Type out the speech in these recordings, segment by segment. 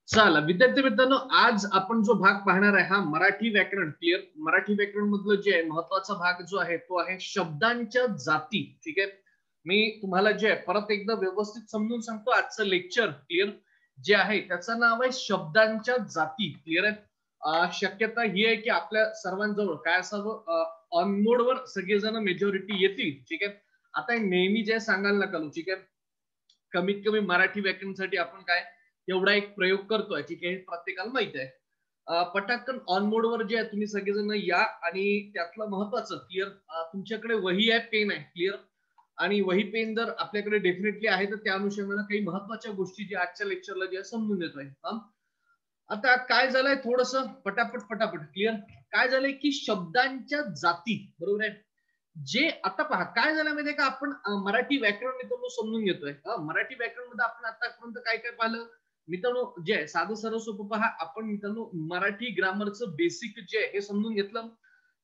चला विद्यार्थी मित्रांनो, आज आपण जो भाग पाहणार आहे हा मराठी व्याकरण. क्लिअर. मराठी व्याकरण मधलं जे आहे महत्वाचा भाग जो आहे तो आहे शब्दांच्या जाती. ठीक आहे. मी तुम्हाला जे आहे परत एकदा व्यवस्थित समजून सांगतो. आजचं लेक्चर क्लिअर जे आहे त्याचं नाव आहे शब्दांच्या जाती. क्लिअर आहे. शक्यता ही आहे की आपल्या सर्वांजवळ काय असावं, ऑन मोड वर सगळेजण मेजॉरिटी येतील. ठीक आहे. आता नेहमी जे सांगायला नका. ठीक आहे. कमीत कमी मराठी व्याकरणसाठी आपण काय एवढा एक प्रयोग करतोय. ठीक आहे. प्रत्येकाला माहित आहे. पटाकन ऑन मोड वर जे आहे तुम्ही सगळेजण या आणि त्यातलं महत्वाचं क्लिअर, तुमच्याकडे वही आहे, पेन आहे. क्लिअर. आणि वही पेन जर आपल्याकडे डेफिनेटली आहे तर त्या अनुषंगाने काही महत्वाच्या गोष्टी जे आजच्या लेक्चरला जे समजून देतोय. आता काय झालंय थोडस फटाफट क्लिअर. काय झालंय की शब्दांच्या जाती, बरोबर आहे. जे आता पहा काय झालं माहितीये का, आपण मराठी व्याकरण मित्रांनो समजून घेतोय. मराठी व्याकरण मध्ये आपण आतापर्यंत काय काय पाहिलं मित्रांनो, जे साधं सरळ सोपं पहा. आपण मित्रांनो मराठी ग्रामरचं बेसिक जे आहे हे समजून घेतलं.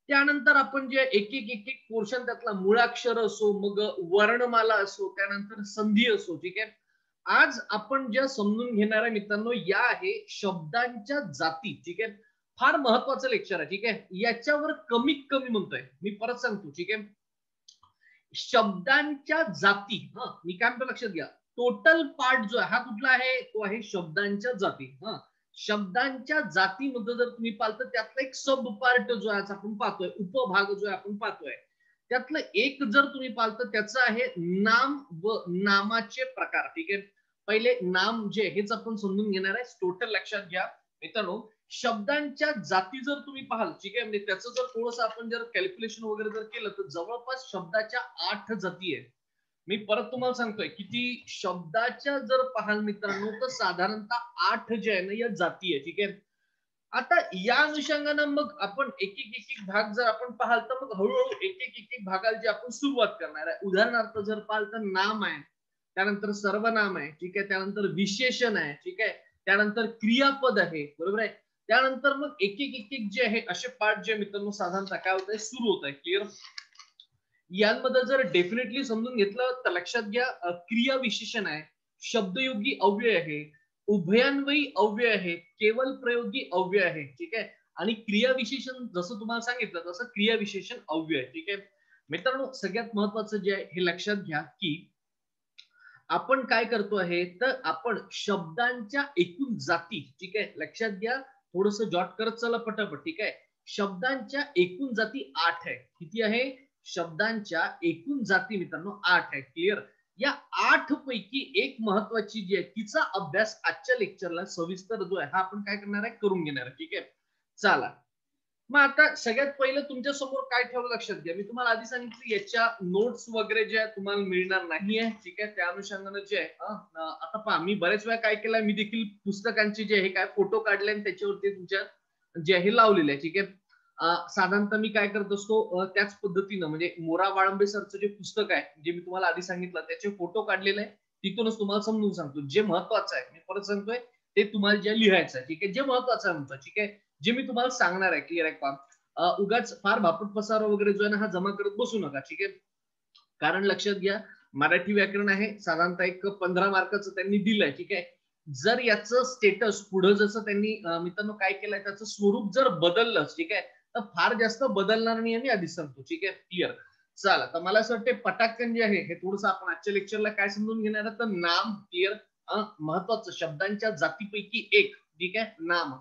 त्यानंतर आपण जे एक एक पोर्शन त्यातला मूळाक्षर असो, मग वर्णमाला असो, त्यानंतर संधी असो. ठीक आहे. आज आपण ज्या समजून घेणार आहे मित्रांनो या आहे शब्दांच्या जाती. ठीक आहे. फार महत्वाचं लेक्चर आहे. ठीक आहे. याच्यावर कमीत कमी म्हणतोय मी, परत सांगतो. ठीक आहे. शब्दांच्या जाती. मी काय म्हणतो लक्षात घ्या. टोटल पार्ट जो आहे हा कुठला आहे, तो आहे शब्दांच्या जाती. शब्दांच्या जातीमध्ये जर तुम्ही पाहता त्यातला एक सब पार्ट जो आहे आपण पाहतोय, उपभाग जो आहे आपण पाहतोय, त्यातलं एक जर तुम्ही पाहता त्याचं आहे नाम व नामाचे प्रकार. ठीक आहे. पहिले नाम जे हेच आपण समजून घेणार आहे. टोटल लक्षात घ्या मित्रांनो. शब्दांच्या जाती जर तुम्ही पाहाल, ठीक आहे, म्हणजे त्याचं जर थोडंसं आपण जर कॅल्क्युलेशन वगैरे जर केलं तर जवळपास शब्दाच्या 8 जाती आहेत. मी परत तुम्हाला सांगतोय किती शब्दाच्या जर पाहाल मित्रांनो तर साधारणतः 8 जे आहे ना या जाती आहे. ठीक आहे. आता या अनुषंगाने मग आपण एक एक भाग जर आपण पाहाल तर मग हळूहळू एक भागाला जे आपण सुरुवात करणार आहे. उदाहरणार्थ जर पाहाल तर नाम आहे, त्यानंतर सर्वनाम आहे. ठीक आहे. त्यानंतर विशेषण आहे. ठीक आहे. त्यानंतर क्रियापद आहे. बरोबर आहे. त्यानंतर मग एक जे आहे असे पार्ट जे मित्रांनो साधारणतः काय होत आहे सुरू होत आहे. क्लिअर. यांमध्ये जर डेफिनेटली समजून घेतलं तर लक्षात घ्या, क्रिया विशेषण आहे, शब्दयोगी अव्यय आहे, उभयान्वयी अव्यय आहे, केवल प्रयोगी अव्यय आहे. ठीक आहे. आणि क्रिया विशेषण जसं तुम्हाला सांगितलं तसं क्रिया विशेषण अव्यय. ठीक आहे. मित्रांनो सगळ्यात महत्वाचं जे आहे हे लक्षात घ्या की आपण काय करतो आहे तर आपण शब्दांच्या एकूण जाती. ठीक आहे. लक्षात घ्या, थोडस जॉट करत चला पटापट. ठीक आहे. शब्दांच्या एकूण जाती 8 आहे. किती आहे? शब्दांच्या एकूण जाती मित्रांनो 8 आहे. क्लिअर. या 8 पैकी एक महत्वाची जी आहे तिचा अभ्यास आजच्या लेक्चरला सविस्तर जो आहे हा आपण काय करणार आहे करून घेणार आहे. ठीक आहे. चला मग आता सगळ्यात पहिलं तुमच्या समोर काय ठेवलं लक्षात घ्या. मी तुम्हाला आधी सांगितलं याच्या नोट्स वगैरे जे तुम्हाला मिळणार नाहीये. ठीक आहे. त्या अनुषंगाने जे आहे आता पहा, मी बरेच वेळा काय केलंय, मी देखील पुस्तकांचे जे आहे काय फोटो काढले आणि त्याच्यावरती तुमच्या जे आहे लावलेले आहे. ठीक आहे. साधारणतः मी काय करत असतो त्याच पद्धतीनं म्हणजे मोरा वाळंबे सरचं जे पुस्तक आहे जे मी तुम्हाला आधी सांगितलं त्याचे फोटो काढलेले आहे. तिथूनच तुम्हाला समजून सांगतो जे महत्वाचं आहे. मी परत सांगतोय ते तुम्हाला जे लिहायचं आहे. ठीक आहे. जे महत्वाचं आहे म्हणतो. ठीक आहे. जे मी तुम्हाला सांगणार आहे क्लिअर आहे का. उगाच फार भापट पसारा वगैरे जो आहे ना हा जमा करत बसू नका. ठीक आहे. कारण लक्षात घ्या मराठी व्याकरण आहे साधारणतः एक 15 मार्काचं त्यांनी दिलंय. ठीक आहे. जर याचं स्टेटस पुढे जसं त्यांनी मित्रांनो काय केलंय त्याचं स्वरूप जर बदललं, ठीक आहे, तर फार जास्त बदलणार नाही आणि आधीच सांगतो. ठीक आहे. क्लिअर. चला तर मला असं वाटतं पटाकन जे आहे हे थोडंसं आपण आजच्या लेक्चरला काय समजून घेणार आहे तर नाम. क्लिअर. महत्वाचं शब्दांच्या जातीपैकी एक. ठीक आहे. नाम.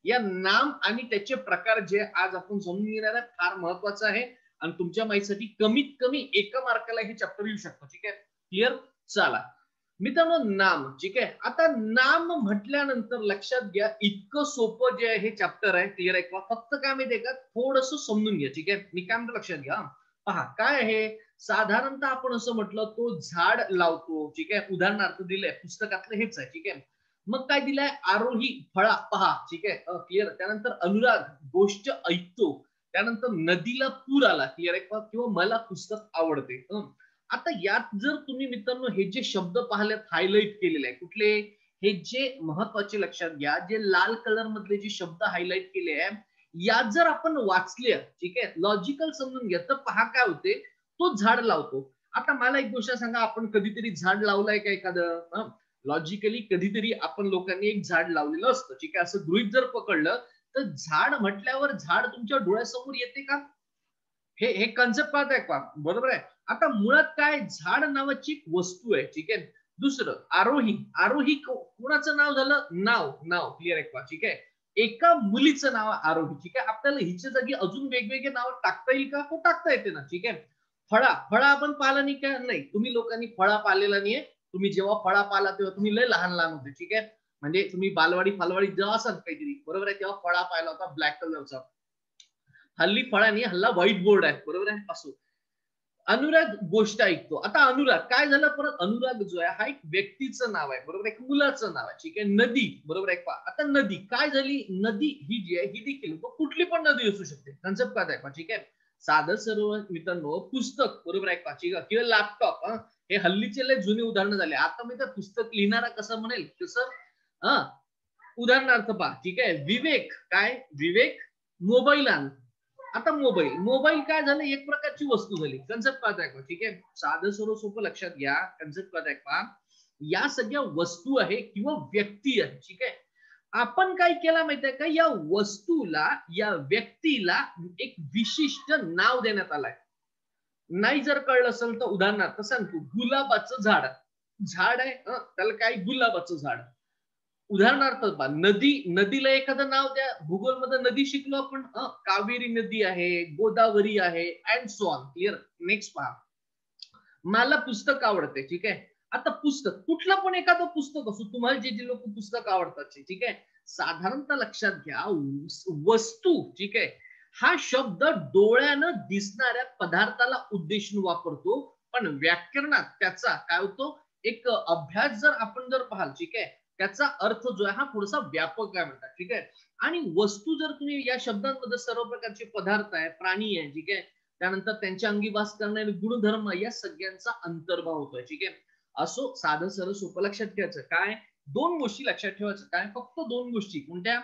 या नाम आणि त्याचे प्रकार जे आज आपण समजून घेणार आहे फार महत्वाचं आहे आणि तुमच्या माहितीसाठी कमीत कमी एका मार्काला हे चॅप्टर येऊ शकतो. ठीक आहे. क्लिअर. चला मित्रांनो नाम. ठीक आहे. आता नाम म्हटल्यानंतर लक्षात घ्या इतकं सोपं जे आहे हे चॅप्टर आहे. क्लिअर आहे का. फक्त काय माहितीये का थोडस समजून घ्या. ठीक आहे. मी काय म्हणतो लक्षात घ्या. पहा काय आहे साधारणतः आपण असं म्हटलं तो झाड लावतो. ठीक आहे. उदाहरणार्थ दिलंय पुस्तकातलं हेच आहे. ठीक आहे. मग काय दिलंय आरोही फळा पहा. ठीक आहे. क्लिअर. त्यानंतर अनुराग गोष्ट ऐकतो. त्यानंतर नदीला पूर आला. क्लिअर आहे किंवा मला पुस्तक आवडते. आता यात जर तुम्ही मित्रांनो हे जे शब्द पाहिलेत हायलाइट केलेले आहे कुठले, हे जे महत्वाचे लक्षात घ्या जे लाल कलर मधले जे शब्द हायलाइट केले आहे यात जर आपण वाचले, ठीक आहे, लॉजिकल समजून घ्या तर पहा काय होते तो झाड लावतो. आता मला एक गोष्ट सांगा, आपण कधीतरी झाड लावलंय का एखादं. लॉजिकली कधीतरी आपण लोकांनी एक झाड लावलेलं असतं, ठीक आहे, असं गृहीत जर पकडलं तर झाड म्हटल्यावर झाड तुमच्या डोळ्यासमोर येते का? हे हे कन्सेप्ट पाहताय का? बरोबर आहे. आता मुळात काय, झाड नावाची वस्तू आहे, ठीक आहे. दुसरं आरोही, आरोही कोणाचं नाव झालं? नाव, नाव क्लिअर आहे का? ठीक आहे. एका मुलीचं नाव आरोही, ठीक आहे. आपल्याला हिच्या जागी अजून वेगवेगळे नाव टाकता येईल का? हो, टाकता येते ना, ठीक आहे. फळा, फळा आपण पाहिला नाही का? नाही, तुम्ही लोकांनी फळा पाहिलेला नाहीये. तुम्ही जेव्हा फळा पाहिला तेव्हा तुम्ही लय लहान लहान होते, ठीक आहे. म्हणजे तुम्ही बालवाडी फालवाडी जेव्हा असाल काहीतरी, बरोबर आहे, तेव्हा फळा पाहिला होता ब्लॅक कलरचा. हल्ली फळानी, हल्ला व्हाईट बोर्ड आहे, बरोबर आहे. असो. अनुराग गोष्ट ऐकतो. आता अनुराग काय झालं परत, अनुराग जो आहे हा एक व्यक्तीचं नाव आहे, बरोबर, एक मुलाचं नाव आहे, ठीक आहे. नदी, बरोबर आहे का? आता नदी काय झाली, नदी ही जी आहे ही देखील कुठली पण नदी असू शकते. कन्सेप्ट काय आहे, ठीक आहे. साधं सर्व मित्रांनो, पुस्तक, बरोबर आहे का, ठीक आहे, किंवा लॅपटॉप, हे हल्लीचे लय जुने उदाहरण झाले. आता मी तर पुस्तक लिहिणारा कसं म्हणेल तसं, हा, उदाहरणार्थ पहा, ठीक आहे. विवेक काय, विवेक मोबाईल आण. आता मोबाईल, मोबाईल काय झालं, एक प्रकारची वस्तू झाली. कन्सेप्ट पाहताय का, ठीक आहे. साधं सर्व सोपं लक्षात घ्या. कन्सेप्ट पाहताय का, या सगळ्या वस्तू आहे किंवा व्यक्ती आहे, ठीक आहे. आपण काय केला माहितीये का, या वस्तूला, या व्यक्तीला एक विशिष्ट नाव देण्यात आलंय. नाही जर कळलं असेल तर उदाहरणार्थ सांगतो, गुलाबाचं झाड, झाड आहे, त्याला काय, गुलाबाचं झाड. उदाहरणार्थ नदी, नदीला एखादं नाव द्या. भूगोलमध्ये नदी शिकलो आपण, कावेरी नदी आहे, गोदावरी आहे, and so on. Clear. Next पहा, मला पुस्तक आवडते, ठीक आहे. आता पुस्तक, कुठलं पण एखादं पुस्तक असो, तुम्हाला जे जे लोक पुस्तक आवडतात, ठीक आहे, साधारणतः लक्षात घ्या, वस्तू, ठीक आहे, हा शब्द डोळ्यानं दिसणाऱ्या पदार्थाला उद्देशून वापरतो, पण व्याकरणात त्याचा काय होतो, एक अभ्यास जर आपण जर पाहाल, ठीक आहे, त्याचा अर्थ जो आहे हा थोडासा व्यापक आहे म्हणतात, ठीक आहे. आणि वस्तू जर तुम्ही या शब्दांमध्ये सर्व प्रकारचे पदार्थ आहे, प्राणी आहे, ठीक आहे, त्यानंतर त्यांच्या अंगी वास करणारे गुणधर्म, या सगळ्यांचा अंतर्भाव होतोय, ठीक आहे. असो, साधं सरळ सोपं लक्षात ठेवायचं काय, दोन गोष्टी लक्षात ठेवायचं काय, फक्त दोन गोष्टी. कोणत्या?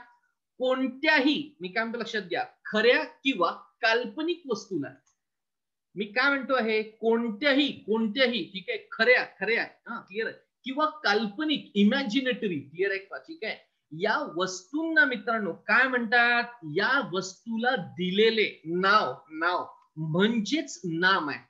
कोणत्याही, मी काय म्हणतो लक्षात घ्या, खऱ्या किंवा काल्पनिक वस्तूला, मी काय म्हणतो आहे, कोणत्याही, कोणत्याही, ठीक आहे, खऱ्या, खऱ्या, हा क्लिअर आहे, किंवा काल्पनिक, इमॅजिनेटरी, क्लिअर आहे का, ठीक आहे, या वस्तूंना मित्रांनो काय म्हणतात, या वस्तूला दिलेले नाव, नाव म्हणजेच नाम आहे.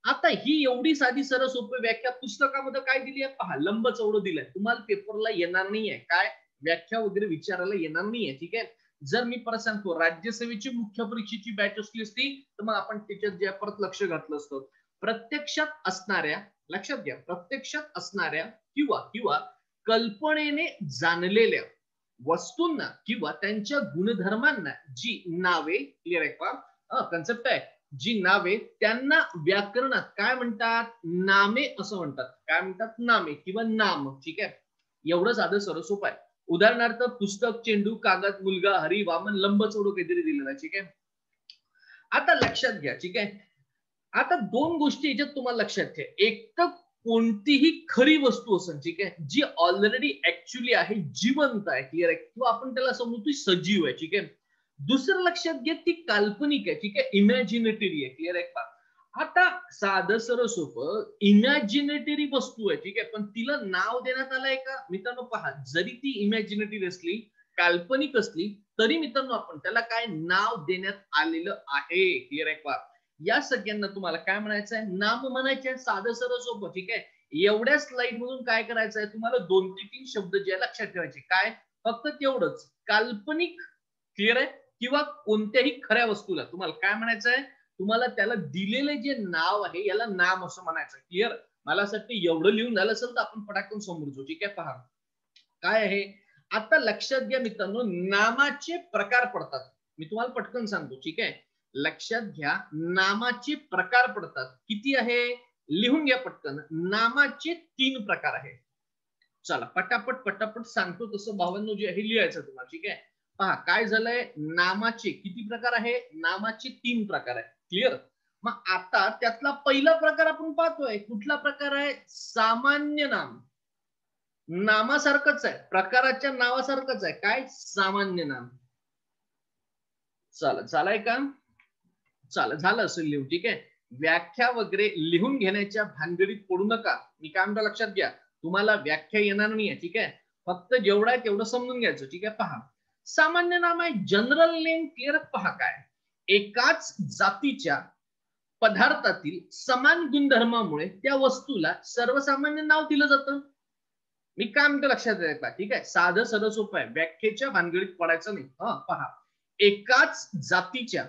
आता ही एवढी साधी सरळ सोपी व्याख्या पुस्तकामध्ये काय दिली आहे पहा, लंब चौड दिलंय. तुम्हाला पेपरला येणार नाहीये काय, व्याख्या वगैरे विचारायला येणार नाहीये, ठीक आहे. जर मी परत सांगतो, राज्यसेवेची मुख्य परीक्षेची बॅच असली असती तर मग आपण त्याच्यात जे परत लक्ष घातलं असतं. प्रत्यक्षात असणाऱ्या, लक्षात घ्या, प्रत्यक्षात असणाऱ्या किंवा किंवा कल्पनेने जाणलेल्या वस्तूंना किंवा त्यांच्या गुणधर्मांना जी नावे, क्लिअर आहे का, कन्सेप्ट आहे, जी नावे, त्यांना व्याकरणात काय म्हणतात, नामे असं म्हणतात. काय म्हणतात, नामे किंवा नाम, ठीक आहे. एवढं साधं सरळ सोपं आहे. उदाहरणार्थ पुस्तक, चेंडू, कागद, मुलगा, हरी, वामन, लंब चौड काहीतरी दिलेलं आहे, ठीक आहे. आता लक्षात घ्या, ठीक आहे. आता दोन गोष्टी याच्यात तुम्हाला लक्षात घ्या. एक तर कोणतीही खरी वस्तू असेल, ठीक आहे, जी ऑलरेडी ऍक्च्युअली आहे, जिवंत आहे, क्लिअर आहे, किंवा आपण त्याला असं म्हणतो सजीव आहे, ठीक आहे. दुसरं लक्षात घ्या, ती काल्पनिक आहे, ठीक आहे, इमॅजिनेटरी आहे, क्लिअर आहे का. आता साधं सरळ सोपं, इमॅजिनेटरी वस्तू आहे, ठीक आहे, पण तिला नाव देण्यात आलंय का मित्रांनो, पहा, जरी ती इमॅजिनेटरी असली, काल्पनिक असली, तरी मित्रांनो आपण त्याला काय नाव देण्यात आलेलं आहे, क्लिअर आहे का. या सगळ्यांना तुम्हाला काय म्हणायचं आहे, नाम म्हणायचे. साधं सरळ सोपं, ठीक आहे. एवढ्या स्लाइड मधून काय करायचं आहे, तुम्हाला 2 ते 3 शब्द जे लक्षात ठेवायचे, काय, फक्त तेवढंच, काल्पनिक, क्लिअर आहे, किंवा कोणत्याही खऱ्या वस्तूला तुम्हाला काय म्हणायचं आहे, तुम्हाला त्याला दिलेले जे नाव आहे याला नाम असं म्हणायचं, क्लिअर. मला असं वाटतं एवढं लिहून झालं असेल तर आपण पटाकन समोर, ठीक आहे. पहा काय आहे, आता लक्षात घ्या मित्रांनो, नामाचे प्रकार पडतात. मी तुम्हाला पटकन सांगतो, ठीक आहे. लक्षात घ्या, नामाचे प्रकार पडतात. किती आहे, लिहून घ्या पटकन. नामाचे 3 प्रकार आहे. चला पटापट पटापट सांगतो, तसं भावांनो जे आहे लिहायचं तुम्हाला, ठीक आहे. पहा काय झालंय, नामाचे किती प्रकार आहे, नामाचे 3 प्रकार आहे, क्लिअर. मग आता त्यातला पहिला प्रकार आपण पाहतोय, कुठला प्रकार आहे, सामान्य नाम. नामासारखंच आहे, प्रकाराच्या नावासारखंच आहे, काय, सामान्य नाम. चला झालंय का, चला झालं असेल लिहून, ठीक आहे. व्याख्या वगैरे लिहून घेण्याच्या भानगडीत पडू नका. मी काय म्हणतो लक्षात घ्या, तुम्हाला व्याख्या येणार नाहीये, ठीक आहे. फक्त जेवढा आहे तेवढं समजून घ्यायचं, ठीक आहे. पहा, सामान्य नाम आहे जनरल नेम. क्लिअर. पहा काय, एकाच जातीच्या पदार्थातील समान गुणधर्मामुळे त्या वस्तूला सर्वसामान्य नाव दिलं जातं. मी काय म्हणतो लक्षात द्या, ठीक आहे. साधं सरळ सोपं आहे, व्याख्येच्या भानगडीत पडायचं नाही. पहा, एकाच जातीच्या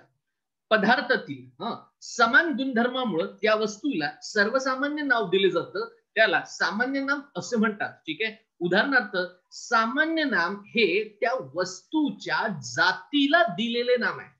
पदार्थातील समान गुणधर्मामुळे त्या वस्तूला सर्वसामान्य नाव दिले जातं, त्याला सामान्य नाम असे म्हणतात, ठीक आहे. उदाहरणार्थ, सामान्य नाम हे त्या वस्तूच्या जातीला दिलेले नाम आहे.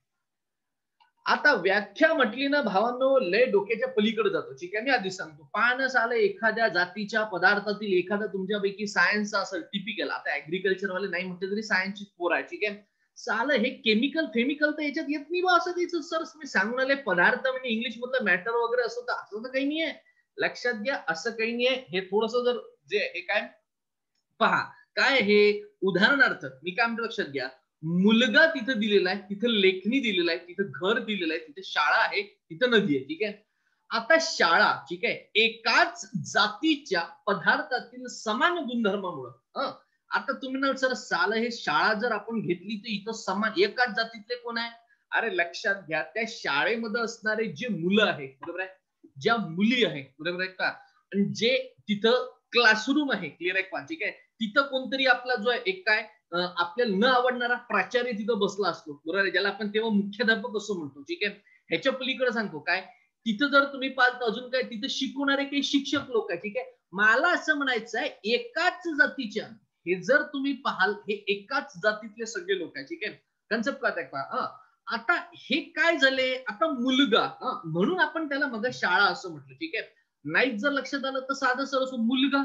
आता व्याख्या म्हटली ना भावांनो, लय डोक्याच्या पलीकडे जातो, ठीक आहे. मी आधी सांगतो, पाहणं आलं एखाद्या जातीच्या पदार्थातील एखादा तुमच्यापैकी सायन्स असेल टिपिकल, आता ऍग्रिकल्चर वाले नाही म्हटलं तरी सायन्सची पोर आहे, ठीक आहे. सालं हे केमिकल फेमिकल तर याच्यात येत नाही बा, असं द्यायचं. सर मी सांगून आले पदार्थ म्हणजे इंग्लिश मधलं मॅटर वगैरे असं तर काही नाहीये. लक्षात घ्या, असं काही नाहीये. हे थोडस जर जे हे काय पहा, काय हे उदाहरणार्थ मी काय म्हणतो लक्षात घ्या, मुलगा तिथं दिलेला आहे, तिथं लेखणी दिलेला आहे, तिथं घर दिलेलं आहे, तिथे शाळा आहे, तिथं नदी आहे, ठीक आहे. आता शाळा, ठीक आहे, एकाच जातीच्या पदार्थातील समान गुणधर्मामुळं. आता तुम्ही ना सर साल हे शाळा जर आपण घेतली तर इथं समान एकाच जातीतले कोण आहे? अरे लक्षात घ्या, त्या शाळेमध्ये असणारे जे मुलं आहेत, बरोबर आहे, ज्या मुली आहेत, बरोबर आहे का, आणि जे तिथं क्लासरूम आहे, क्लिअर आहे का, ठीक आहे, तिथं कोणतरी आपला जो आहे एक काय आपल्याला न आवडणारा प्राचार्य तिथं बसला असतो, बरोबर आहे, ज्याला आपण तेव्हा मुख्याध्यापक असं म्हणतो, ठीक आहे. ह्याच्या पलीकडे सांगतो काय, तिथं जर तुम्ही पाहता अजून काय, तिथं शिकवणारे काही शिक्षक लोक आहे, ठीक आहे. मला असं म्हणायचं आहे, एकाच जातीच्या, हे जर तुम्ही पाहाल, हे एकाच जातीतले सगळे लोक आहे, ठीक आहे. कन्सेप्ट काय का. आता हे काय झाले, आता मुलगा, म्हणून आपण त्याला मग शाळा असं म्हटलं, ठीक आहे. नाहीच जर लक्षात आलं तर साधं सरस मुलगा.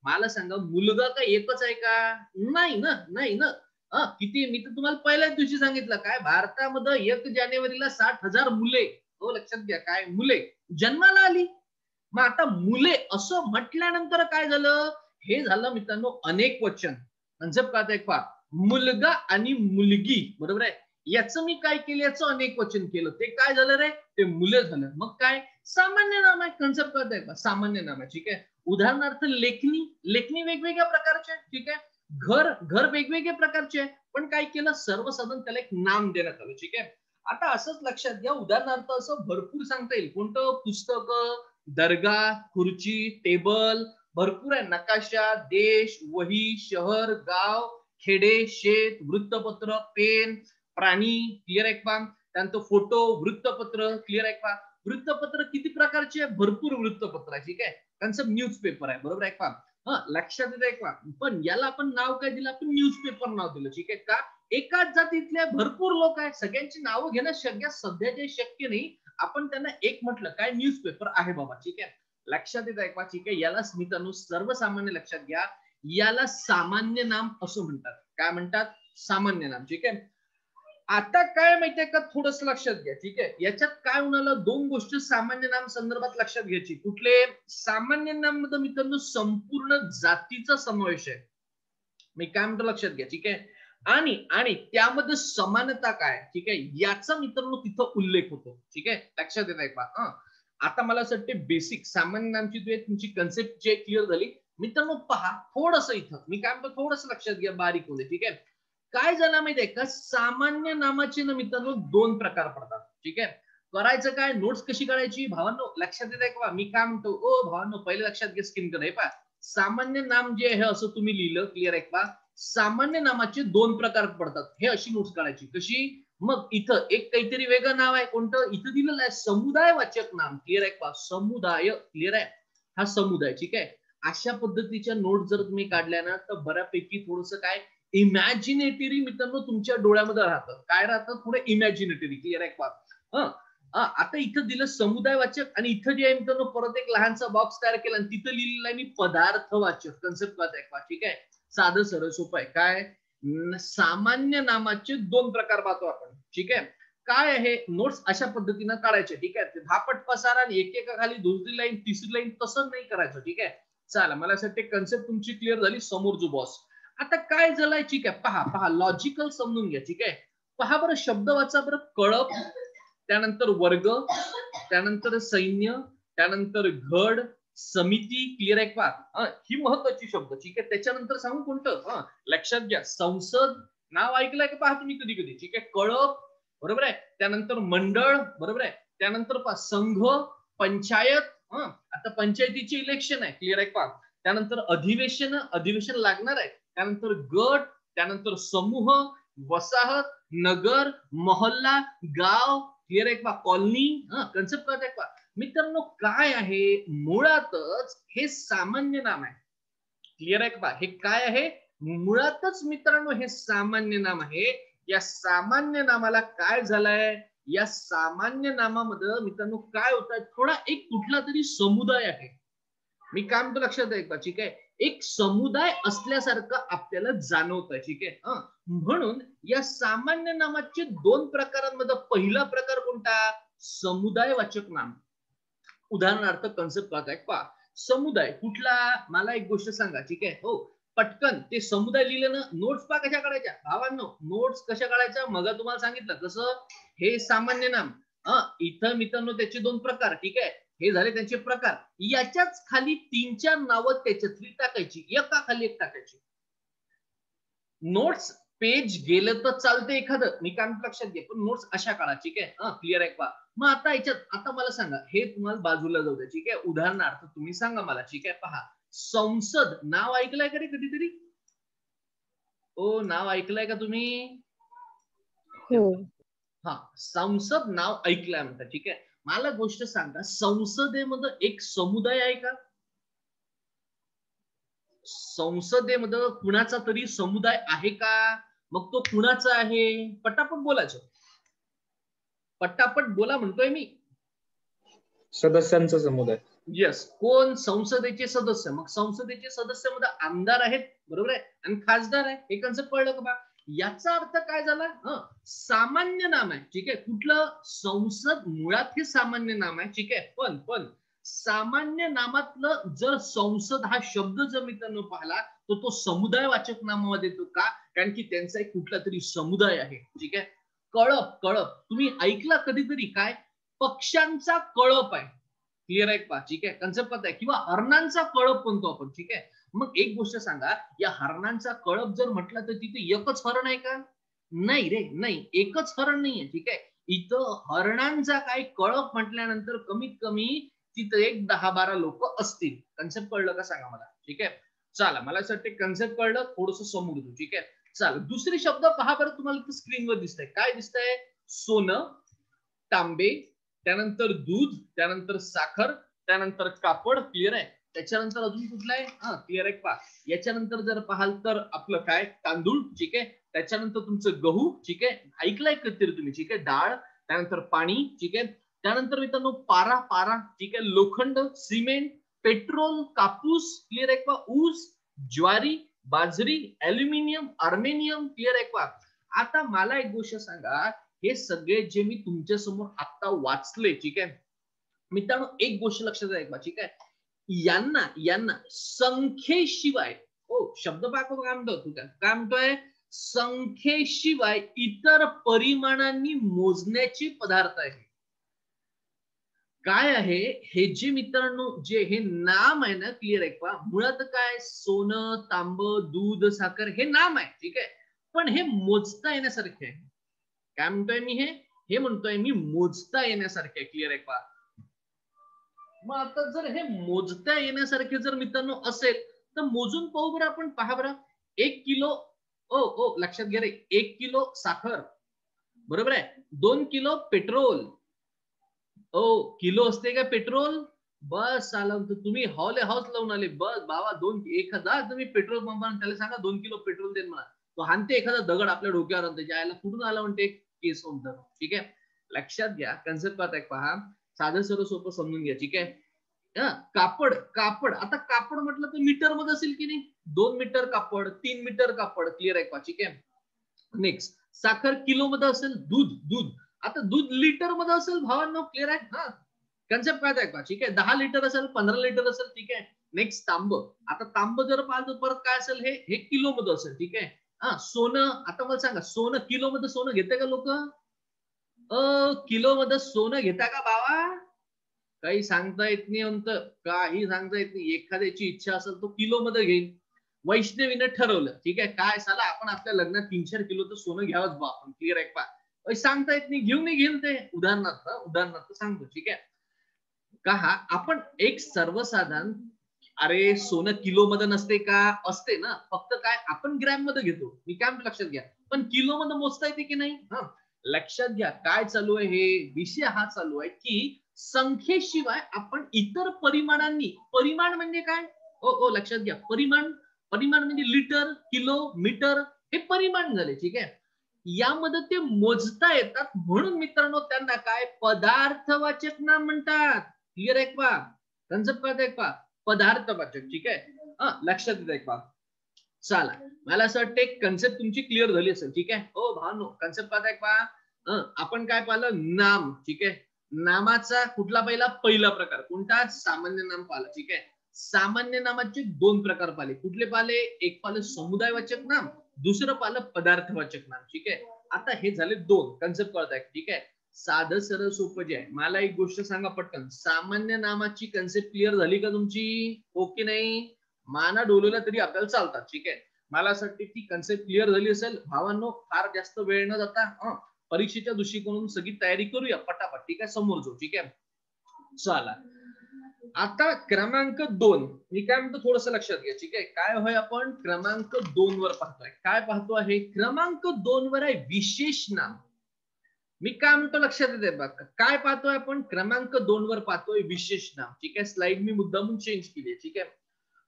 मला सांगा, मुलगा का एकच आहे का? नाही ना, नाही ना. किती, मी तर तुम्हाला पहिल्याच दिवशी सांगितलं काय, भारतामध्ये 1 जानेवारीला 60,000 मुले, हो लक्षात घ्या, काय मुले जन्माला आली. मग आता मुले असं म्हटल्यानंतर काय झालं, हे झालं मित्रांनो अनेक वचन. कन्सेप्ट काय पहा, मुलगा आणि मुलगी, बरोबर आहे, याचं मी काय केलं, याचं अनेक वचन केलं, ते काय झालं रे, ते मुले झालं. मग काय, सामान्य नाम आहे. कन्सेप्ट कळतंय का, सामान्य नाम आहे, ठीक आहे. उदाहरणार्थ लेखनी, लेखनी वेगवेगळ्या प्रकारचे, ठीक आहे. घर, घर वेगवेगळ्या प्रकारचे, पण काय केलं, सर्वसाधारण त्याला एक नाम देण्यात आलं, ठीक आहे. आता असंच लक्षात घ्या, उदाहरणार्थ असं भरपूर सांगता येईल, कोणतं पुस्तक, दर्गा, खुर्ची, टेबल, भरपूर आहे, नकाशा, देश, वही, शहर, गाव, खेडे, शेत, वृत्तपत्र, पेन, प्राणी, क्लिअर आहे का, त्यानंतर फोटो, वृत्तपत्र, क्लिअर आहे का. वृत्तपत्र किती प्रकारचे आहे, भरपूर वृत्तपत्र आहे, ठीक आहे. कन्सेप्ट न्यूजपेपर आहे, बरोबर आहे का. लक्षात येत आहे का, पण याला आपण नाव काय दिलं, आपण न्यूजपेपर नाव दिलं, ठीक आहे का. एकाच जातीतल्या भरपूर लोक आहेत, सगळ्यांची नावं घेणं सध्याचे शक्य नाही, आपण त्यांना एक म्हटलं काय, न्यूजपेपर आहे बाबा, ठीक आहे. लक्षात येत आहे का, ठीक आहे. याला स्मितानु सर्वसामान्य, लक्षात घ्या, याला सामान्य नाम असं म्हणतात. काय म्हणतात, सामान्य नाम, ठीक आहे. आता काय माहितीये का, थोडस लक्षात घ्या, ठीक आहे. याच्यात काय होणार, दोन गोष्टी सामान्य नाम संदर्भात लक्षात घ्यायची. कुठले, सामान्य नाम मध्ये मित्रांनो संपूर्ण जातीचा समावेश आहे. मी काय म्हणतो लक्षात घ्या, ठीक आहे. आणि आणि त्यामध्ये समानता काय, ठीक आहे, याचा मित्रांनो तिथं उल्लेख होतो, ठीक आहे. लक्षात येत आहे का. आता मला असं वाटते बेसिक सामान्य नामची तुमची कन्सेप्ट जे क्लिअर झाली. मित्रांनो पहा, थोडस इथं मी काय म्हणतो, थोडस लक्षात घ्या बारीक होते, ठीक आहे. काय झालं माहितीये का, सामान्य नामाचे ना मित्रांनो 2 प्रकार पडतात, ठीक आहे. करायचं काय, नोट्स कशी करायची भावांनो, लक्षात येत आहे का. मी काय म्हणतो, ओ भावांनो, पहिले लक्षात घ्या, स्क्रीन कडे पहा, सामान्य नाम जे आहे असं तुम्ही लिहिलं, क्लिअर आहे का. सामान्य नामाचे 2 प्रकार पडतात, हे अशी नोट्स काढायची. कशी, मग इथं एक काहीतरी वेगळं नाव आहे, कोणतं इथं दिलेलं आहे, समुदायवाचक नाम, क्लिअर आहे का, समुदाय, क्लिअर आहे, हा समुदाय, ठीक आहे. अशा पद्धतीच्या नोट जर तुम्ही काढल्या ना, तर बऱ्यापैकी थोडस काय इमॅजिनेटरी मित्रांनो तुमच्या डोळ्यामध्ये राहतं. काय राहतं, थोडं इमॅजिनेटरी, क्लिअर आहे का. आता इथं दिलं समुदायवाचक, आणि इथं जे आहे मित्रांनो परत एक लहानसा बॉक्स तयार केला, आणि तिथं लिहिलेलं आहे मी पदार्थवाचक. कन्सेप्ट काय आहे का, ठीक आहे. साधं सरळ सोपं आहे. काय, सामान्य नामाचे 2 प्रकार पाहतो आपण, ठीक आहे. काय आहे, नोट्स अशा पद्धतीनं काढायचे, ठीक आहे. धापट पसारा आणि एकेका खाली दुसरी लाईन तिसरी लाईन तसं नाही करायचं, ठीक आहे. चला, मला असं वाटतं कन्सेप्ट तुमची क्लिअर झाली. समोर जो बॉस, आता काय झालंय, ठीक आहे. पहा पहा, लॉजिकल समजून घ्या, ठीक आहे. पहा बरं, शब्द वाचा बरं, कळप, त्यानंतर वर्ग, त्यानंतर सैन्य, त्यानंतर घड, समिती, क्लिअर आहे का? ही महत्वाची शब्द, ठीक आहे. त्याच्यानंतर सांगू कोणतं, लक्षात घ्या, संसद नाव ऐकलंय का पहा तुम्ही कधी कधी, ठीक आहे. कळप, बरोबर आहे. त्यानंतर मंडळ, बरोबर आहे. त्यानंतर पहा संघ, पंचायत, आता पंचायतीचे इलेक्शन आहे, क्लिअर आहे का? त्यानंतर अधिवेशन लागणार आहे. त्यानंतर गट, त्यानंतर समूह, वसाहत, नगर, मोहल्ला, गाव, क्लिअर आहे का? कॉलनी, कन्सेप्ट कळत आहे का? मित्रांनो काय आहे, मुळातच हे सामान्य नाम आहे, क्लिअर आहे का? हे काय आहे, मुळातच मित्रांनो हे सामान्य नाम आहे. या सामान्य नामाला काय झालंय, या सामान्य नामामध्ये मित्रांनो काय होत आहे, थोडा एक कुठला तरी समुदाय आहे. मी काय म्हणतो लक्षात आहे का, ठीक आहे. एक समुदाय असल्यासारखं आपल्याला जाणवत आहे, ठीक आहे. म्हणून या सामान्य नामाचे दोन प्रकारांमध्ये पहिला प्रकार कोणता, समुदायवाचक नाम. उदाहरणार्थ कन्सेप्ट काय पहा, समुदाय कुठला, मला एक गोष्ट सांगा, ठीक आहे. हो, पटकन ते समुदाय लिहिलं ना, नोट्स पहा कशा काढायच्या भावांनो, नोट्स कशा काढायच्या, मग तुम्हाला सांगितलं कसं. हे सामान्य नाम, इथं मित्रांनो त्याचे दोन प्रकार, ठीक आहे. हे झाले त्यांचे प्रकार. याच्याच खाली 3-4 नावं त्याच्यातली टाकायची, एका खाली एक टाकायची. नोट्स पेज गेलं तर चालतं एखादं, मी काय लक्षात घे, पण नोट्स अशा काढा, ठीक आहे. क्लिअर आहे पहा. मग आता याच्यात आता मला सांगा, हे तुम्हाला बाजूला जाऊ द्या, ठीक आहे. उदाहरणार्थ तुम्ही सांगा मला, ठीक आहे. पहा, संसद नाव ऐकलंय का रे कधीतरी, ओ नाव ऐकलंय का तुम्ही? हा, संसद नाव ऐकलंय म्हणतात, ठीक आहे. मला गोष्ट सांगा, संसदेमध्ये एक समुदाय आहे का? संसदेमध्ये कुणाचा तरी समुदाय आहे का? मग तो कुणाचा आहे, पटापट बोलायचं, पटापट बोला म्हणतोय मी. सदस्यांचा समुदाय. येस, कोण, संसदेचे सदस्य. मग संसदेचे सदस्य मध्ये आमदार आहेत, बरोबर आहे, आणि खासदार आहे. हे कन्सेप्ट कळलं का बा? याचा अर्थ काय झाला, सामान्य नाम आहे, ठीक आहे. कुठलं, संसद मुळात हे सामान्य नाम आहे, ठीक आहे. पण सामान्य नामातलं जर संसद हा शब्द जर मित्रांनो पाहिला, तर तो समुदायवाचक नामामध्ये येतो का, कारण की त्यांचा एक कुठला तरी समुदाय आहे, ठीक आहे. कळप, तुम्ही ऐकला कधीतरी काय, पक्ष्यांचा कळप आहे, क्लिअर आहे का, ठीक आहे. कन्सेप्ट आहे. किंवा हरणांचा कळप म्हणतो आपण, ठीक आहे. मग एक गोष्ट सांगा, या हरणांचा कळप जर म्हटलं तर तिथे एकच हरण आहे का? नाही रे, नाही, एकच हरण नाहीये, ठीक आहे. इथं हरणांचा काय कळप म्हटल्यानंतर कमीत कमी तिथं एक 10-12 लोक असतील. कन्सेप्ट कळलं का सांगा मला, ठीक आहे. चला, मला असं वाटतं कन्सेप्ट कळलं, थोडस समोर घेऊ, ठीक आहे. चला, दुसरी शब्द पहा बरं, तुम्हाला स्क्रीनवर दिसतंय, काय दिसतंय, सोनं, तांबे, त्यानंतर दूध, त्यानंतर साखर, त्यानंतर कापड, क्लिअर आहे. त्याच्यानंतर अजून कुठला आहे, क्लिअर आहे पहा. याच्यानंतर जर पाहाल तर आपलं काय, तांदूळ, ठीक आहे. त्याच्यानंतर तुमचं गहू, ठीक आहे, ऐकलंय कधीतरी तुम्ही, ठीक आहे. डाळ, त्यानंतर पाणी, ठीक आहे. त्यानंतर मित्रांनो पारा, ठीक आहे. लोखंड, सिमेंट, पेट्रोल, कापूस, क्लिअर आहे पहा. ऊस, ज्वारी, बाजरी, अल्युमिनियम, अर्मेनियम, क्लिअर आहे पहा. आता मला एक गोष्ट सांगा, हे सगळे जे मी तुमच्या समोर आता वाचले, ठीक आहे मित्रांनो, एक गोष्ट लक्षात आहे, ठीक आहे. यांना संख्येशिवाय, शब्द पाहतो काय म्हणतो तू, काय म्हणतोय, संख्येशिवाय इतर परिमाणांनी मोजण्याचे पदार्थ आहे. काय आहे हे जे मित्रांनो, जे हे नाम आहे ना, क्लिअर आहे का, मुळात काय, सोनं, तांब, दूध, साखर हे नाम आहे, ठीक आहे. पण हे मोजता येण्यासारखे आहे. काय म्हणतोय मी, हे म्हणतोय मी मोजता येण्यासारखे, क्लिअर आहे का. मग आता जर हे मोजता येण्यासारखे जर मित्रांनो असेल तर मोजून पाहू बरं आपण, पहा बरं. 1 किलो, लक्षात घ्या रे, 1 किलो साखर, बरोबर आहे. 2 किलो पेट्रोल, किलो असते का पेट्रोल, बस आला तुम्ही हॉल लावून आले, बस बाबा, 1,000 तुम्ही पेट्रोल पंपावर त्याला सांगा 2 किलो पेट्रोल देन मला, तो हानते एखादा दगड आपल्या डोक्यावर, त्याच्या आयला कुठून आला म्हणते केस होतं, ठीक आहे. लक्षात घ्या, कन्सेप्ट पाहताय पहा, साधं सर्व सोपं समजून घ्या, ठीक आहे. कापड, आता कापड म्हटलं तर मीटर मध्ये असेल की नाही, 2 मीटर कापड, 3 मीटर कापड, क्लिअर आहे का, ठीक आहे. नेक्स्ट, साखर किलो मध्ये असेल, दूध आता दूध लिटर मध्ये असेल भावांनो, क्लिअर आहे. कन्सेप्ट काय आहे का, ठीक आहे. 10 लिटर असेल, 15 लिटर असेल, ठीक आहे. नेक्स्ट, तांब, आता तांब जर पाहिलं परत काय असेल, हे किलो मध्ये असेल, ठीक आहे. सोनं, आता मला सांगा, सोनं किलो मध्ये सोनं घेते का लोक, किलो मध्ये सोनं घेता का बाबा, काही सांगता येत नाही म्हणतं, काही सांगता येत नाही. एखाद्याची इच्छा असेल तो किलो मध्ये घेईल. वैष्णवीने ठरवलं, ठीक आहे, काय साला आपण आपल्या लग्नात 3-4 किलोचं सोनं घ्यावंच बा आपण, क्लिअर आहे का? सांगता येत नाही, घेऊन घेईल ते. उदाहरणार्थ सांगतो, ठीक आहे का? हा आपण एक सर्वसाधारण, अरे सोनं किलो मध्ये नसते का? असते ना, फक्त काय आपण ग्रॅम मध्ये घेतो. मी काय लक्षात घ्या, पण किलो मध्ये मोजता येते की नाही? हा, लक्षात घ्या काय चालू आहे. हे विषय हा चालू आहे की संख्येशिवाय आपण इतर परिमाणांनी, परिमाण म्हणजे काय? ओ लक्षात घ्या, परिमाण, परिमाण म्हणजे लिटर, किलो, मीटर, हे परिमाण झाले, ठीक आहे. यामध्ये ते मोजता येतात, म्हणून मित्रांनो त्यांना काय पदार्थवाचक नाम म्हणतात. क्लिअर आहे का? कन्सेप्ट कळत आहे का? पदार्थवाचक, ठीक आहे. लक्षात येत आहे का? चला, मला असं वाटतं एक कन्सेप्ट तुमची क्लिअर झाली असेल, ठीक आहे. हो भावनो, कन्सेप्ट कळत आहे का? आपण काय पाहिलं? नाम, ठीक आहे. नामाचा कुठला पहिला प्रकार कोणता? सामान्य नाम पाहिलं, ठीक आहे. सामान्य नामाचे 2 प्रकार पाहिले. कुठले पाहिले? एक पाहिलं समुदायवाचक नाम, दुसरं पाहिलं पदार्थवाचक नाम, ठीक आहे. आता हे झाले 2 कन्सेप्ट कळत आहे, ठीक आहे. साधं सरळ सोपं जे आहे. मला एक गोष्ट सांगा पटकन, सामान्य नामाची कन्सेप्ट क्लिअर झाली का तुमची? हो की नाही? माना डोलवला तरी आपल्याला चालतात, ठीक आहे. मला असं वाटतं की कन्सेप्ट क्लिअर झाली असेल. भावांनो, फार जास्त वेळ न जाता परीक्षेच्या दृष्टिकोनातून सगळी तयारी करूया पटापट, ठीक आहे. समोर जाऊ, ठीक आहे. चला, आता क्रमांक 2 मी काय म्हणतो थोडस लक्षात घ्या, ठीक आहे. काय होय, आपण क्रमांक 2 वर पाहतोय. काय पाहतो आहे? क्रमांक 2 वर आहे विशेष नाम. मी काय म्हणतो लक्षात येते बघा. काय पाहतोय आपण? क्रमांक 2 वर पाहतोय विशेष नाम, ठीक आहे. स्लाइड मी मुद्दामून चेंज केली, ठीक आहे.